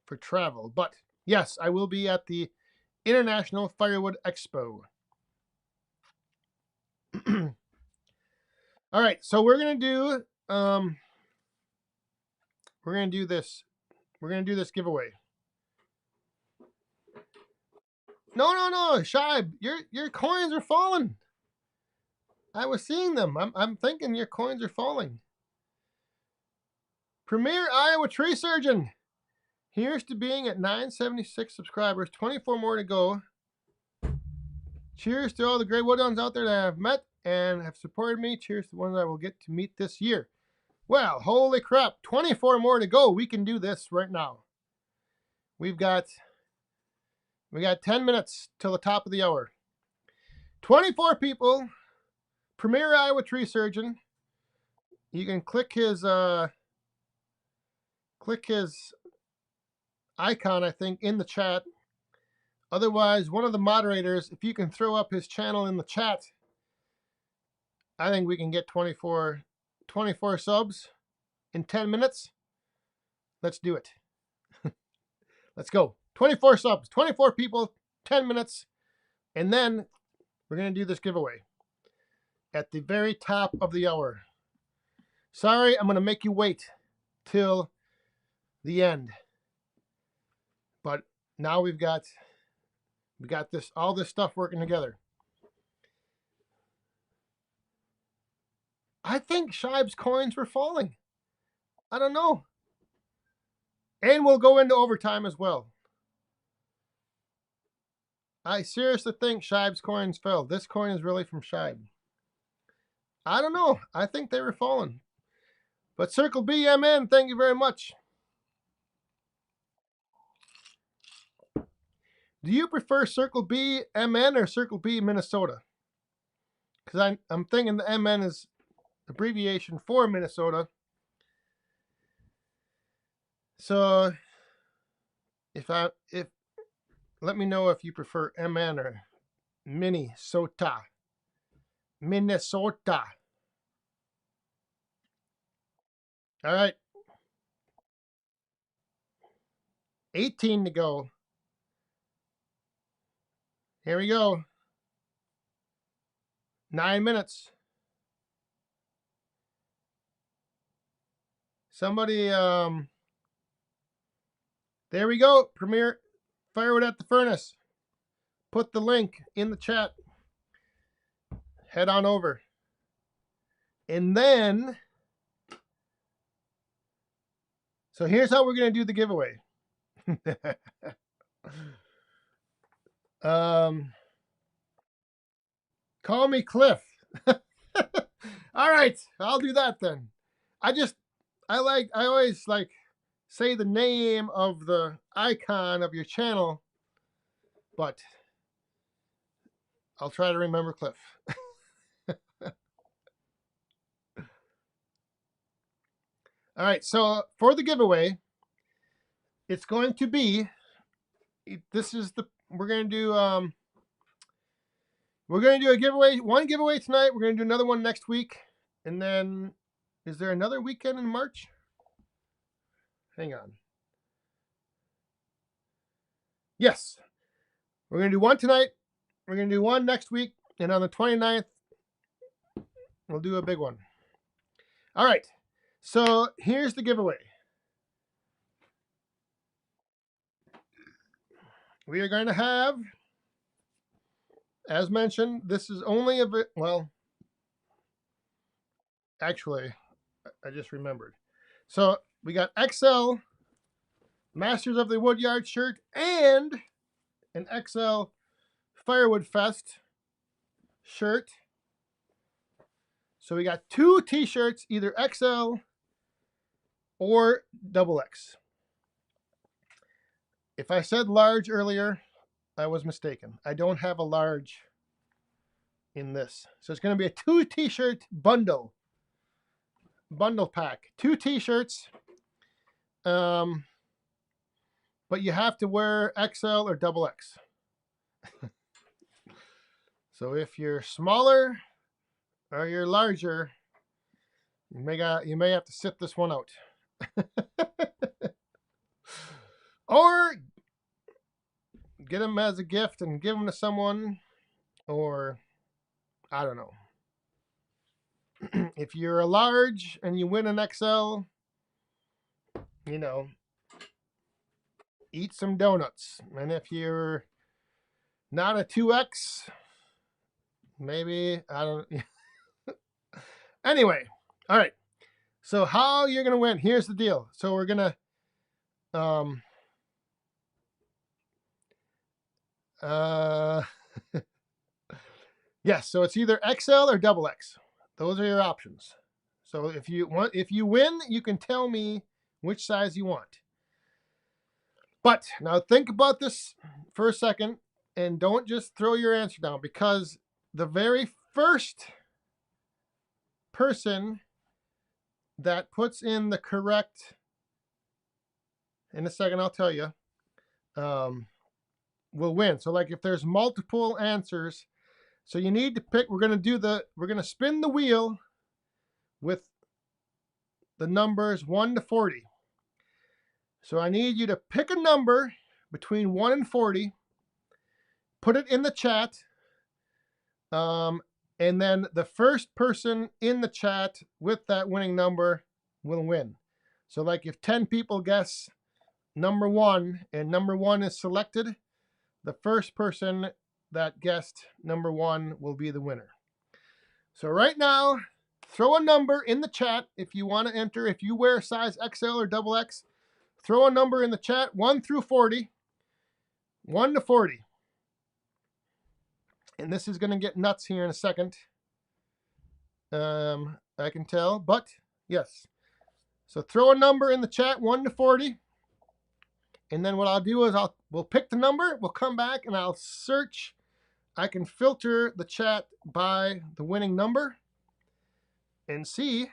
for travel. But yes, I will be at the International Firewood Expo. All right, so we're gonna do this. We're gonna do this giveaway. No, Shibe, your coins are falling. I was seeing them. I'm thinking your coins are falling. Premier Iowa Tree Surgeon. Here's to being at 976 subscribers, 24 more to go. Cheers to all the great Woodons out there that I've met and have supported me. Cheers to the ones I will get to meet this year. Well, holy crap, 24 more to go. We can do this right now. We got 10 minutes till the top of the hour. 24 people. Premier Iowa Tree Surgeon. You can click his icon, I think, in the chat. Otherwise, one of the moderators, if you can throw up his channel in the chat, I think we can get 24 subs in 10 minutes. Let's do it. Let's go. 24 subs, 24 people, 10 minutes. And then we're going to do this giveaway at the very top of the hour. Sorry, I'm going to make you wait till the end. But now we got all this stuff working together. I think Shibe's coins were falling. I don't know. And we'll go into overtime as well. I seriously think Shibe's coins fell. This coin is really from Shibe. I don't know. I think they were falling. But Circle BMN, thank you very much. Do you prefer Circle B MN or Circle B Minnesota? Because I'm thinking the MN is abbreviation for Minnesota. So if let me know if you prefer MN or Minnesota. Minnesota. All right. 18 to go. Here we go. 9 minutes. Somebody, there we go. Premier Firewood at the Furnace. Put the link in the chat. Head on over. And then, so here's how we're going to do the giveaway. Call me Cliff. All right, I'll do that then. I always like say the name of the icon of your channel, but I'll try to remember Cliff. All right, so for the giveaway, it's going to be, we're going to do a giveaway, one giveaway tonight. We're going to do another one next week. And then, is there another weekend in March? Hang on. Yes. We're going to do one tonight. We're going to do one next week. And on the 29th, we'll do a big one. All right. So here's the giveaway. We are going to have, as mentioned, this is only a bit, well, actually, I just remembered. So we got XL Masters of the Woodyard shirt and an XL Firewood Fest shirt. So we got 2 t-shirts, either XL or XX. If I said large earlier, I was mistaken. I don't have a large in this. So it's going to be a 2 t-shirt bundle pack. 2 t-shirts. But you have to wear XL or XX. So if you're smaller or you're larger, you may have to sit this one out. Or get them as a gift and give them to someone, or I don't know. If you're a large and you win an XL, you know, eat some donuts. And if you're not a 2X, maybe, I don't. Anyway, all right. So how you're going to win, here's the deal. So we're going to, yes, so it's either XL or XX. Those are your options. So if you win, you can tell me which size you want. But now think about this for a second and don't just throw your answer down, because the very first person that puts in the correct, in a second I'll tell you, will win. So like if there's multiple answers, so you need to pick, we're going to spin the wheel with the numbers 1 to 40. So I need you to pick a number between 1 and 40, put it in the chat, and then the first person in the chat with that winning number will win. So like if 10 people guess number 1 and number 1 is selected, the first person that guessed number 1 will be the winner. So right now, throw a number in the chat if you want to enter. If you wear size XL or XX, throw a number in the chat, 1 through 40, 1 to 40. And this is going to get nuts here in a second. I can tell, but yes. So throw a number in the chat, 1 to 40. And then what I'll do is we'll pick the number, we'll come back and I'll search. I can filter the chat by the winning number and see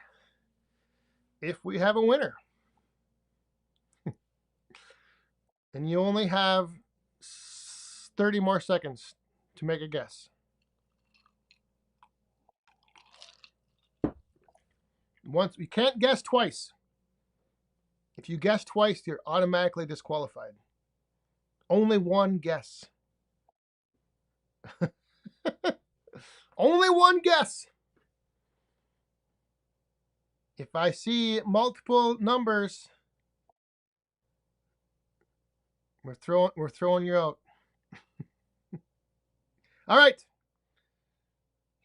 if we have a winner. And you only have 30 more seconds to make a guess. You can't guess twice. If you guess twice, you're automatically disqualified. Only one guess. Only one guess. If I see multiple numbers, we're throwing you out. All right.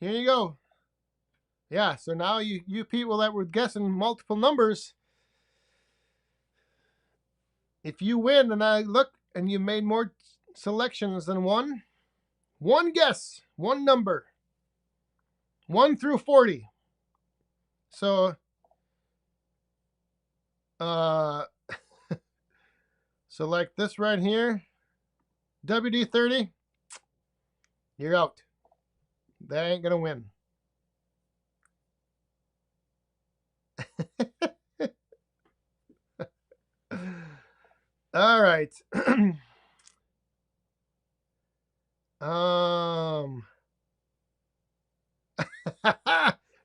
Here you go. Yeah, so now you people that were guessing multiple numbers, if you win and I look and you made more selections than one guess, one number, 1 through 40. So, so like this right here, WD-30, you're out. That ain't gonna win. All right.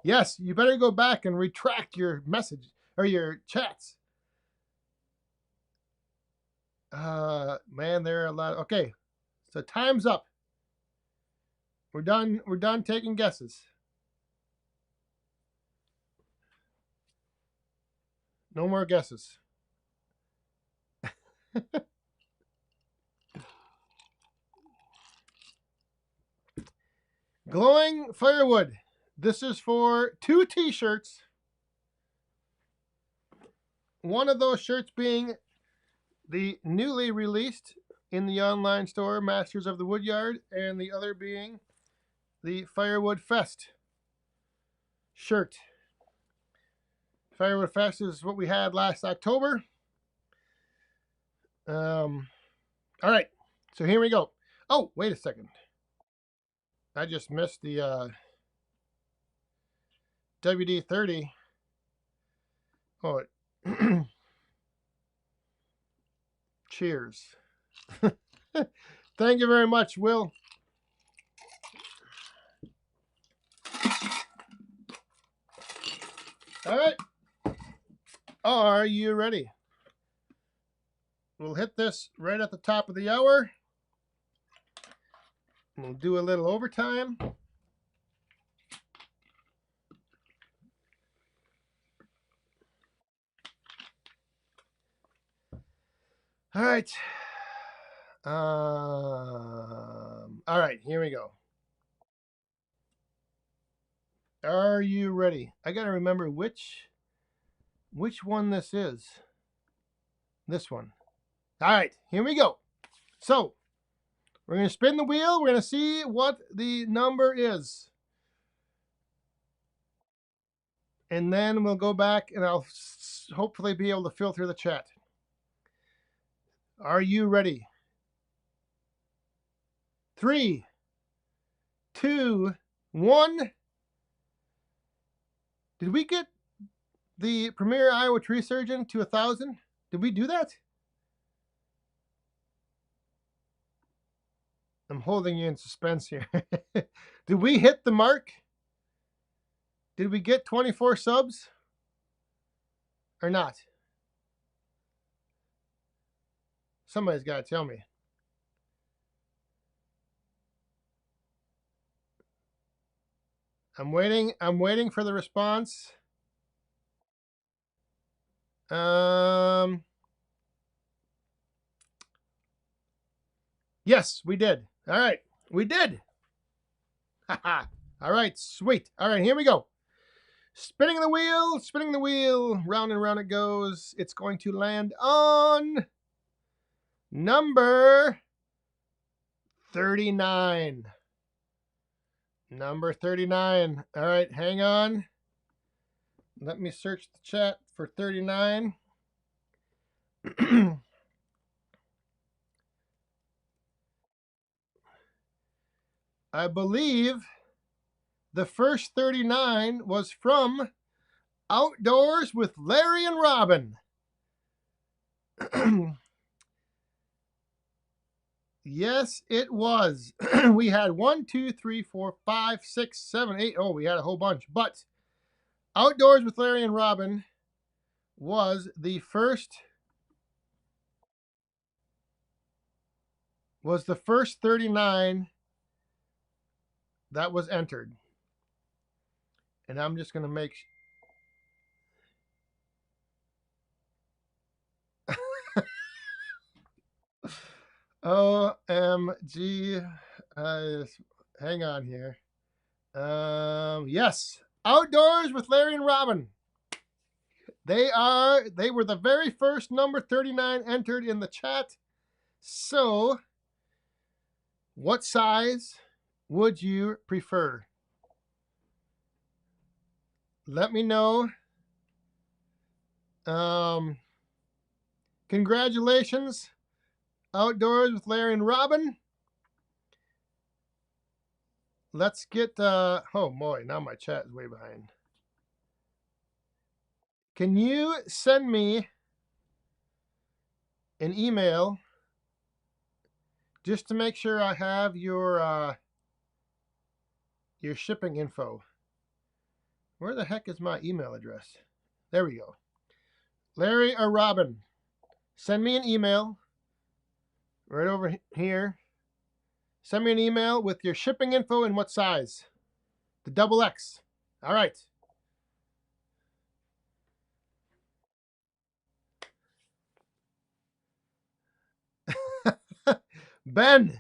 Yes, you better go back and retract your message or your chats. Man, there are a lot. Okay, so time's up. We're done taking guesses. No more guesses. Glowing firewood. This is for 2 t-shirts. One of those shirts being the newly released in the online store Masters of the Woodyard, and the other being the Firewood Fest shirt. Firewood Fest is what we had last October. All right, so here we go. Oh, wait a second. I just missed the WD-30. Oh, cheers. Thank you very much, Will. All right. Are you ready? We'll hit this right at the top of the hour. We'll do a little overtime. All right. All right, here we go. Are you ready? I got to remember which one this is. This one. All right, here we go. So, we're going to spin the wheel. We're going to see what the number is. And then we'll go back and I'll hopefully be able to filter the chat. Are you ready? 3, 2, 1. Did we get the Premier Iowa Tree Surgeon to 1,000? Did we do that? I'm holding you in suspense here. Did we hit the mark? Did we get 24 subs? Or not? Somebody's got to tell me. I'm waiting for the response. Yes, we did. All right, we did. All right, sweet. All right, here we go. Spinning the wheel, round and round it goes. It's going to land on number 39. Number 39. All right, hang on. Let me search the chat for 39. I believe the first 39 was from Outdoors with Larry and Robin. Yes, it was. We had 1, 2, 3, 4, 5, 6, 7, 8. Oh, we had a whole bunch. But Outdoors with Larry and Robin was the first 39 that was entered. And I'm just going to make OMG. Hang on here. Yes. Outdoors with Larry and Robin. They were the very first number 39 entered in the chat. So, what size would you prefer? Let me know. Congratulations, Outdoors with Larry and Robin. Let's get, oh boy, now my chat is way behind. Can you send me an email just to make sure I have your shipping info? Where the heck is my email address? There we go. Larry or Robin, send me an email right over here. Send me an email with your shipping info and what size. The XX. All right. Ben,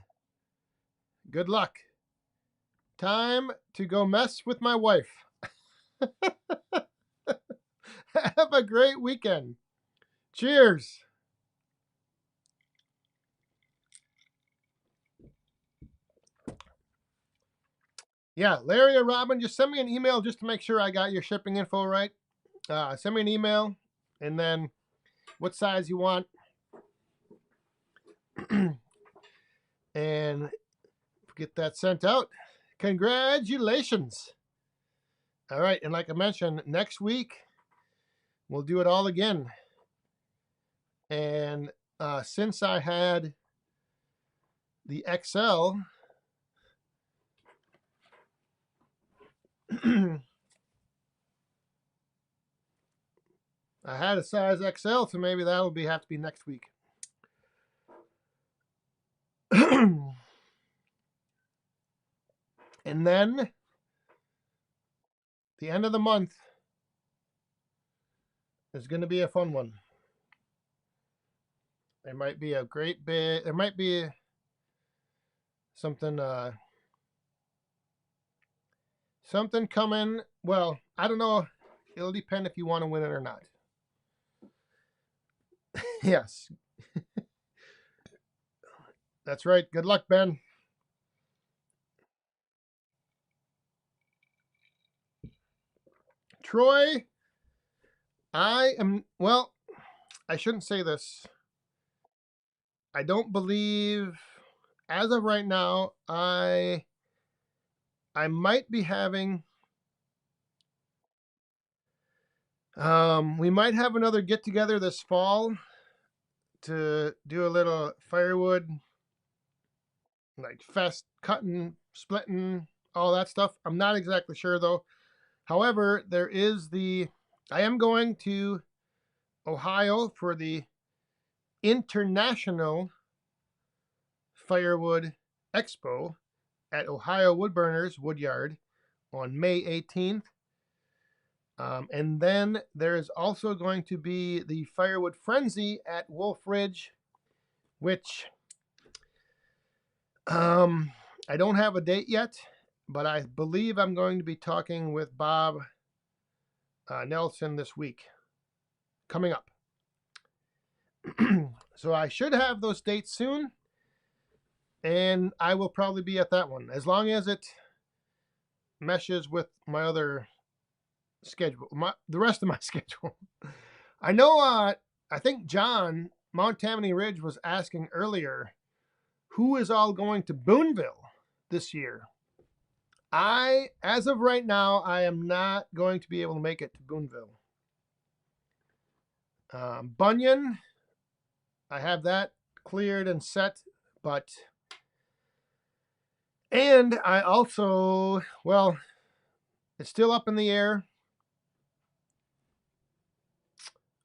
good luck. Time to go mess with my wife. Have a great weekend. Cheers. Yeah, Larry or Robin, just send me an email just to make sure I got your shipping info right. Send me an email and then what size you want. and get that sent out. Congratulations. All right, and like I mentioned, next week we'll do it all again. And since I had the XL, I had a size XL, so maybe that'll have to be next week. And then the end of the month is going to be a fun one. There might be a great bit. There might be something something coming. Well, I don't know. It'll depend if you want to win it or not. Yes. That's right. Good luck, Ben. Troy, I shouldn't say this. I don't believe, as of right now, I might be having, we might have another get together this fall to do a little firewood, like fest, cutting, splitting, all that stuff. I'm not exactly sure though. However, I am going to Ohio for the International Firewood Expo at Ohio Woodburners Woodyard on May 18th. And then there is also going to be the Firewood Frenzy at Wolf Ridge, which I don't have a date yet, but I believe I'm going to be talking with Bob Nelson this week, coming up. So I should have those dates soon, and I will probably be at that one, as long as it meshes with my other schedule, the rest of my schedule. I know, I think John, Mount Tammany Ridge, was asking earlier, who is all going to Boonville this year? As of right now, I am not going to be able to make it to Boonville. Bunyan, I have that cleared and set, and I also, it's still up in the air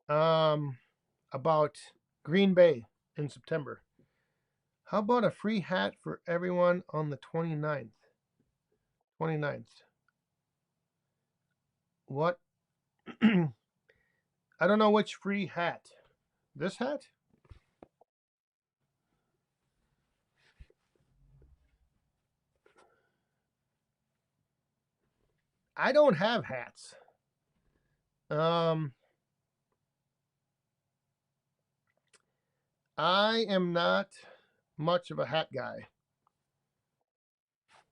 about Green Bay in September. How about a free hat for everyone on the 29th? 29th. What? I don't know which free hat. This hat? I don't have hats. I am not much of a hat guy,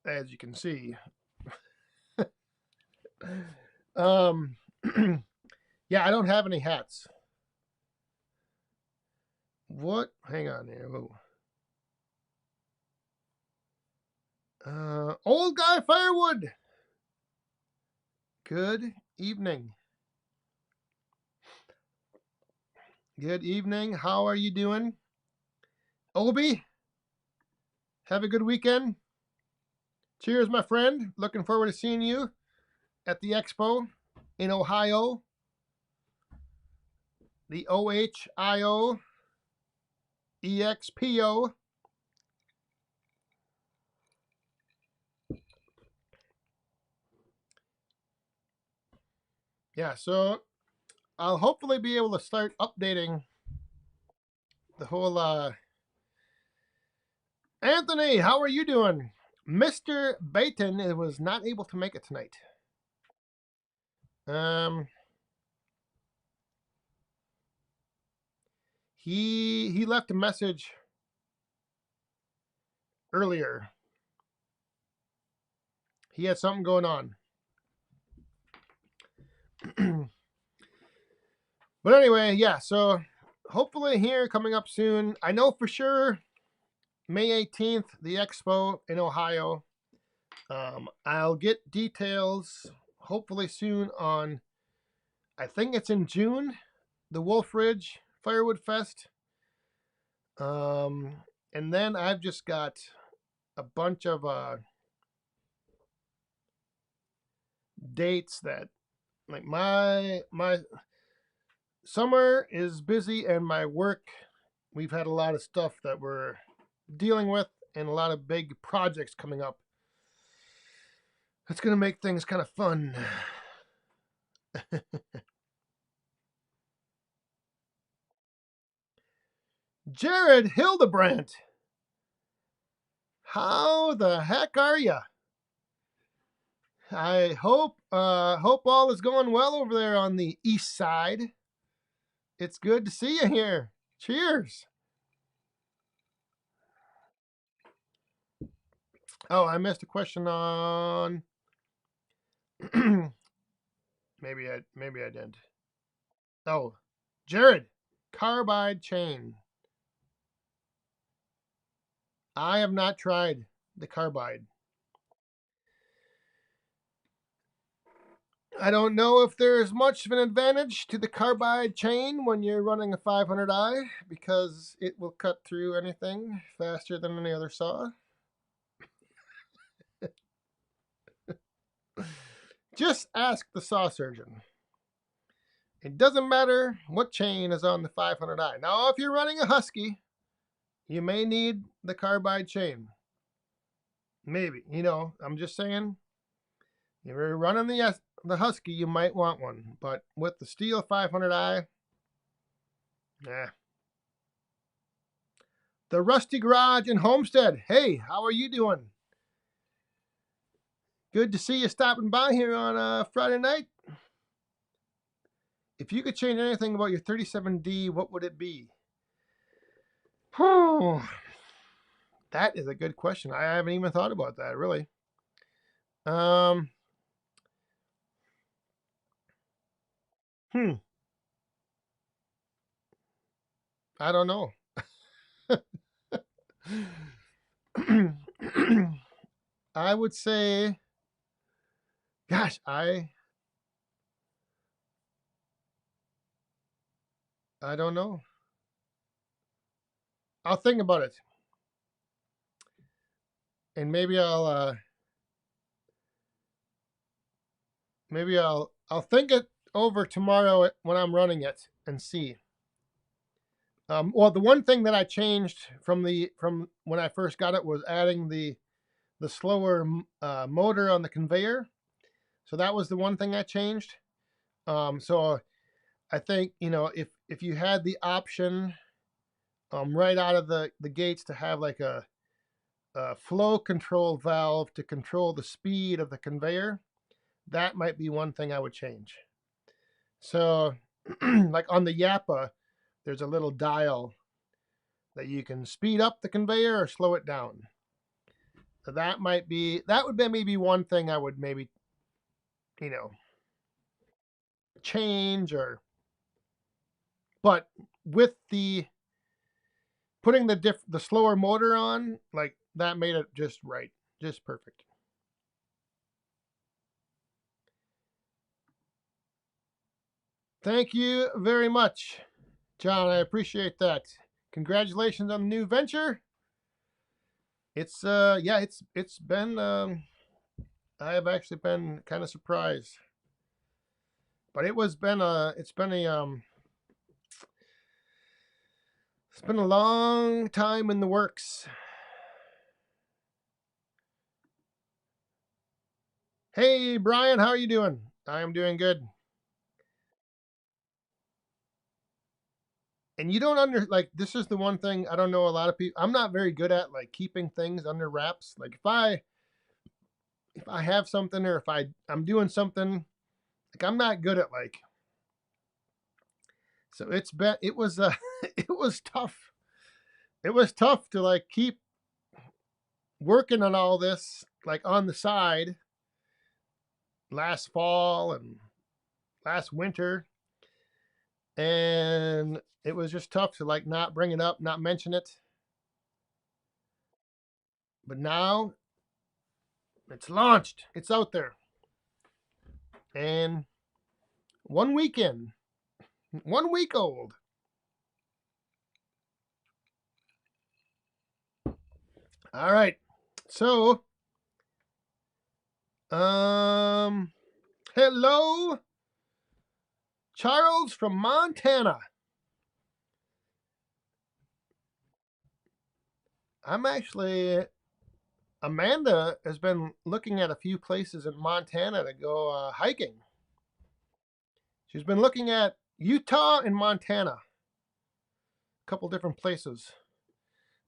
as you can see. Yeah, I don't have any hats. What? Hang on here. Old Guy Firewood. Good evening. Good evening. How are you doing? Obi, have a good weekend. Cheers, my friend. Looking forward to seeing you at the expo in Ohio. The OHIO EXPO. Yeah, so I'll hopefully be able to start updating the whole Anthony, how are you doing? Mr. Baton was not able to make it tonight. He left a message earlier. He had something going on. But anyway, yeah, so hopefully here coming up soon. I know for sure May 18th, the expo in Ohio. I'll get details hopefully soon on, I think it's in June, the Wolf Ridge Firewood Fest. And then I've just got a bunch of dates that, like, my summer is busy, and my work, we've had a lot of stuff that we're dealing with and a lot of big projects coming up. It's going to make things kind of fun. Jared Hildebrandt, how the heck are you? I hope all is going well over there on the east side. It's good to see you here. Cheers. Oh, I missed a question on. maybe I didn't. Oh, Jared, carbide chain. I have not tried the carbide. I don't know if there's much of an advantage to the carbide chain when you're running a 500i, because it will cut through anything faster than any other saw. Just ask the saw surgeon. It doesn't matter what chain is on the 500i. Now, if you're running a Husky, you may need the carbide chain. Maybe, I'm just saying. If you're running the Husky, you might want one. But with the Steel 500i, nah. The Rusty Garage in Homestead. Hey, how are you doing? Good to see you stopping by here on Friday night. If you could change anything about your 37D, what would it be? That is a good question. I haven't even thought about that, really. I don't know. I would say, gosh, I don't know. I'll think about it, and maybe I'll think it over tomorrow when I'm running it and see. Well, the one thing that I changed from when I first got it was adding the slower motor on the conveyor. So that was the one thing I changed. So I think, if you had the option right out of the gates to have like a flow control valve to control the speed of the conveyor, that might be one thing I would change. So like on the Yappa, there's a little dial that you can speed up the conveyor or slow it down. So that would be maybe one thing I would maybe, change, but with the putting the slower motor on, like, that made it just right, just perfect. Thank you very much, John. I appreciate that. Congratulations on the new venture. It's it's been I have actually been kind of surprised, but it's been a long time in the works. Hey, Brian, how are you doing? I am doing good. And you don't this is the one thing I don't know a lot of people. I'm not very good at, like, keeping things under wraps. Like, if I have something, or if I'm doing something, like, I'm not good at, like, so it was it was tough. It was tough to, like, keep working on all this, like, on the side last fall and last winter, and it was just tough to, like, not bring it up, not mention it. But now it's launched. It's out there. And 1 week in, 1 week old. All right. So, hello, Charles from Montana. Amanda has been looking at a few places in Montana to go hiking. She's been looking at Utah and Montana, a couple different places.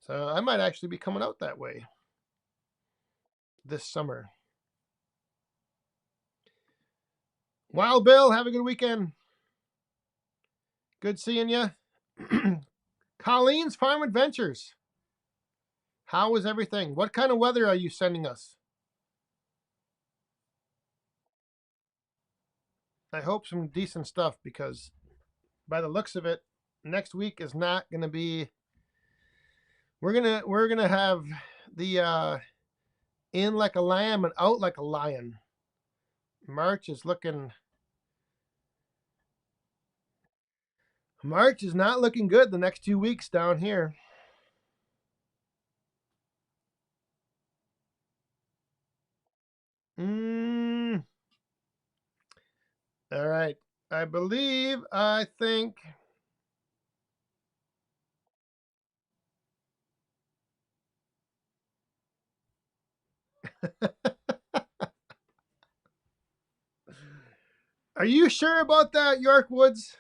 So I might actually be coming out that way this summer. Wild Bill, have a good weekend. Good seeing you. Colleen's Farm Adventures. How is everything? What kind of weather are you sending us? I hope some decent stuff, because by the looks of it, next week is not going to be. We're gonna have the in like a lamb and out like a lion. March is not looking good the next 2 weeks down here. All right. I think. Are you sure about that, York Woods?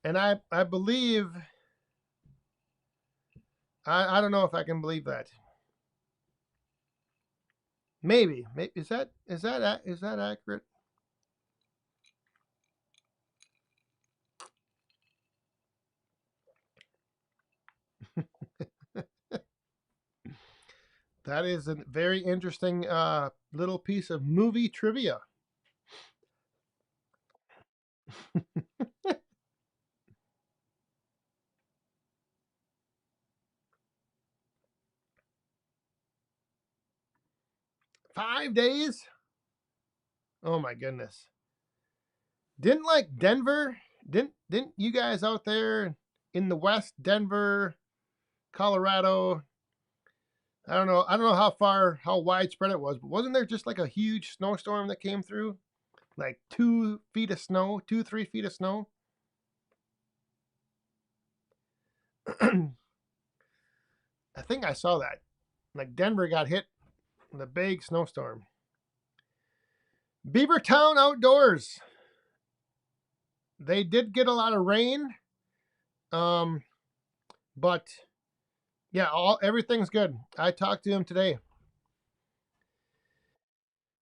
And I believe, I don't know if I can believe that. Maybe is that accurate? That is a very interesting little piece of movie trivia. Five days? Oh my goodness. Didn't like Denver? Didn't you guys out there in the West, Denver, Colorado? I don't know how widespread it was, but wasn't there just like a huge snowstorm that came through? Like 2 feet of snow, 3 feet of snow? I think I saw that. Like Denver got hit with a big snowstorm. Beavertown Outdoors. They did get a lot of rain. But yeah, everything's good. I talked to him today.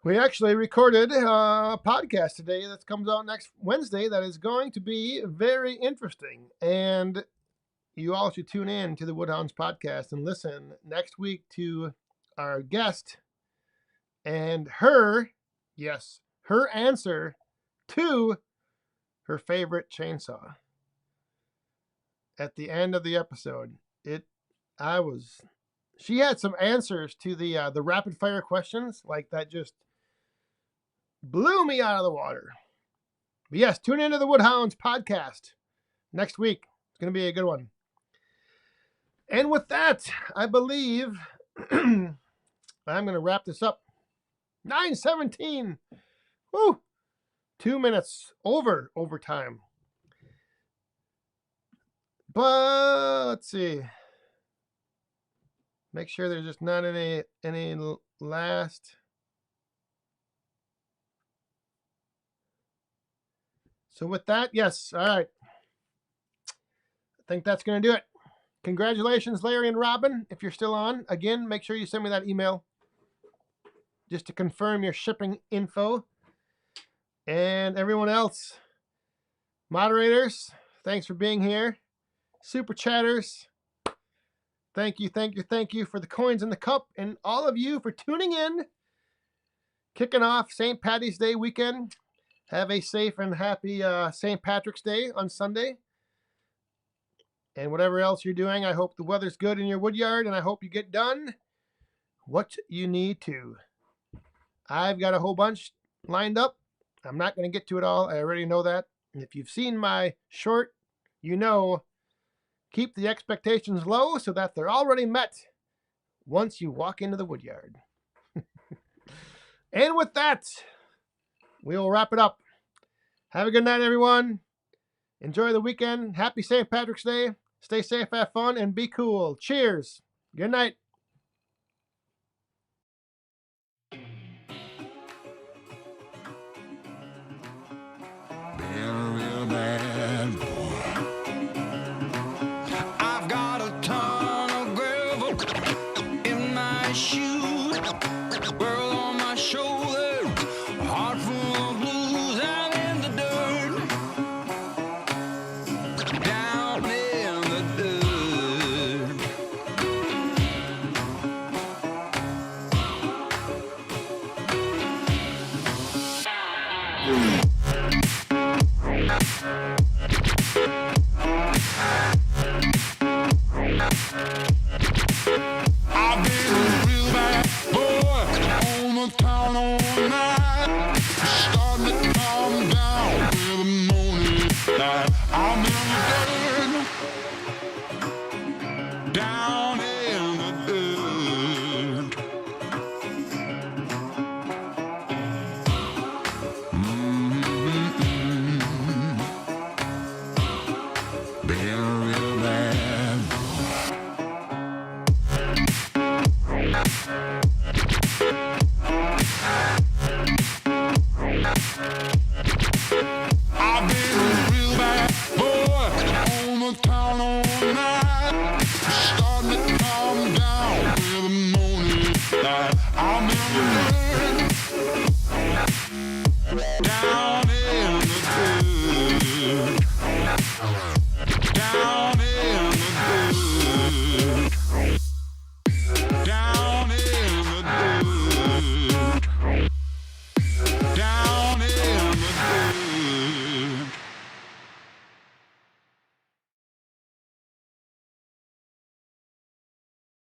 We actually recorded a podcast today that comes out next Wednesday that is going to be very interesting. And you all should tune in to the Woodhounds podcast and listen next week to our guest and her answer to her favorite chainsaw. At the end of the episode, she had some answers to the rapid fire questions like that, just blew me out of the water. But yes, tune into the Woodhounds podcast next week. It's going to be a good one. And with that, I believe I'm going to wrap this up. 9:17. Woo! 2 minutes over time. But let's see. Make sure there's just not any last. So with that, yes, all right. I think that's going to do it. Congratulations, Larry and Robin, if you're still on. Again, make sure you send me that email just to confirm your shipping info. And everyone else, moderators, thanks for being here. Super chatters, thank you for the coins in the cup, and all of you for tuning in. Kicking off St. Patty's Day weekend. Have a safe and happy St. Patrick's Day on Sunday. And whatever else you're doing, I hope the weather's good in your woodyard, and I hope you get done what you need to. I've got a whole bunch lined up. I'm not going to get to it all. I already know that. And if you've seen my short, you know, keep the expectations low so that they're already met once you walk into the woodyard. And with that, we'll wrap it up. Have a good night, everyone. Enjoy the weekend. Happy St. Patrick's Day. Stay safe, have fun, and be cool. Cheers. Good night. Been a real bad boy. I've got a ton of gravel in my shoes, world on my shoulder, heart full of blues. I'm in the dirt, down in the dirt. I've been a real bad boy on the town all night, starting to calm down with the morning light. I'm in the dirt, down in the dirt. Been a real bad boy. I've been a real bad boy on the town all night, starting to calm down with the morning light. I'm in the dirt, down in the dirt, down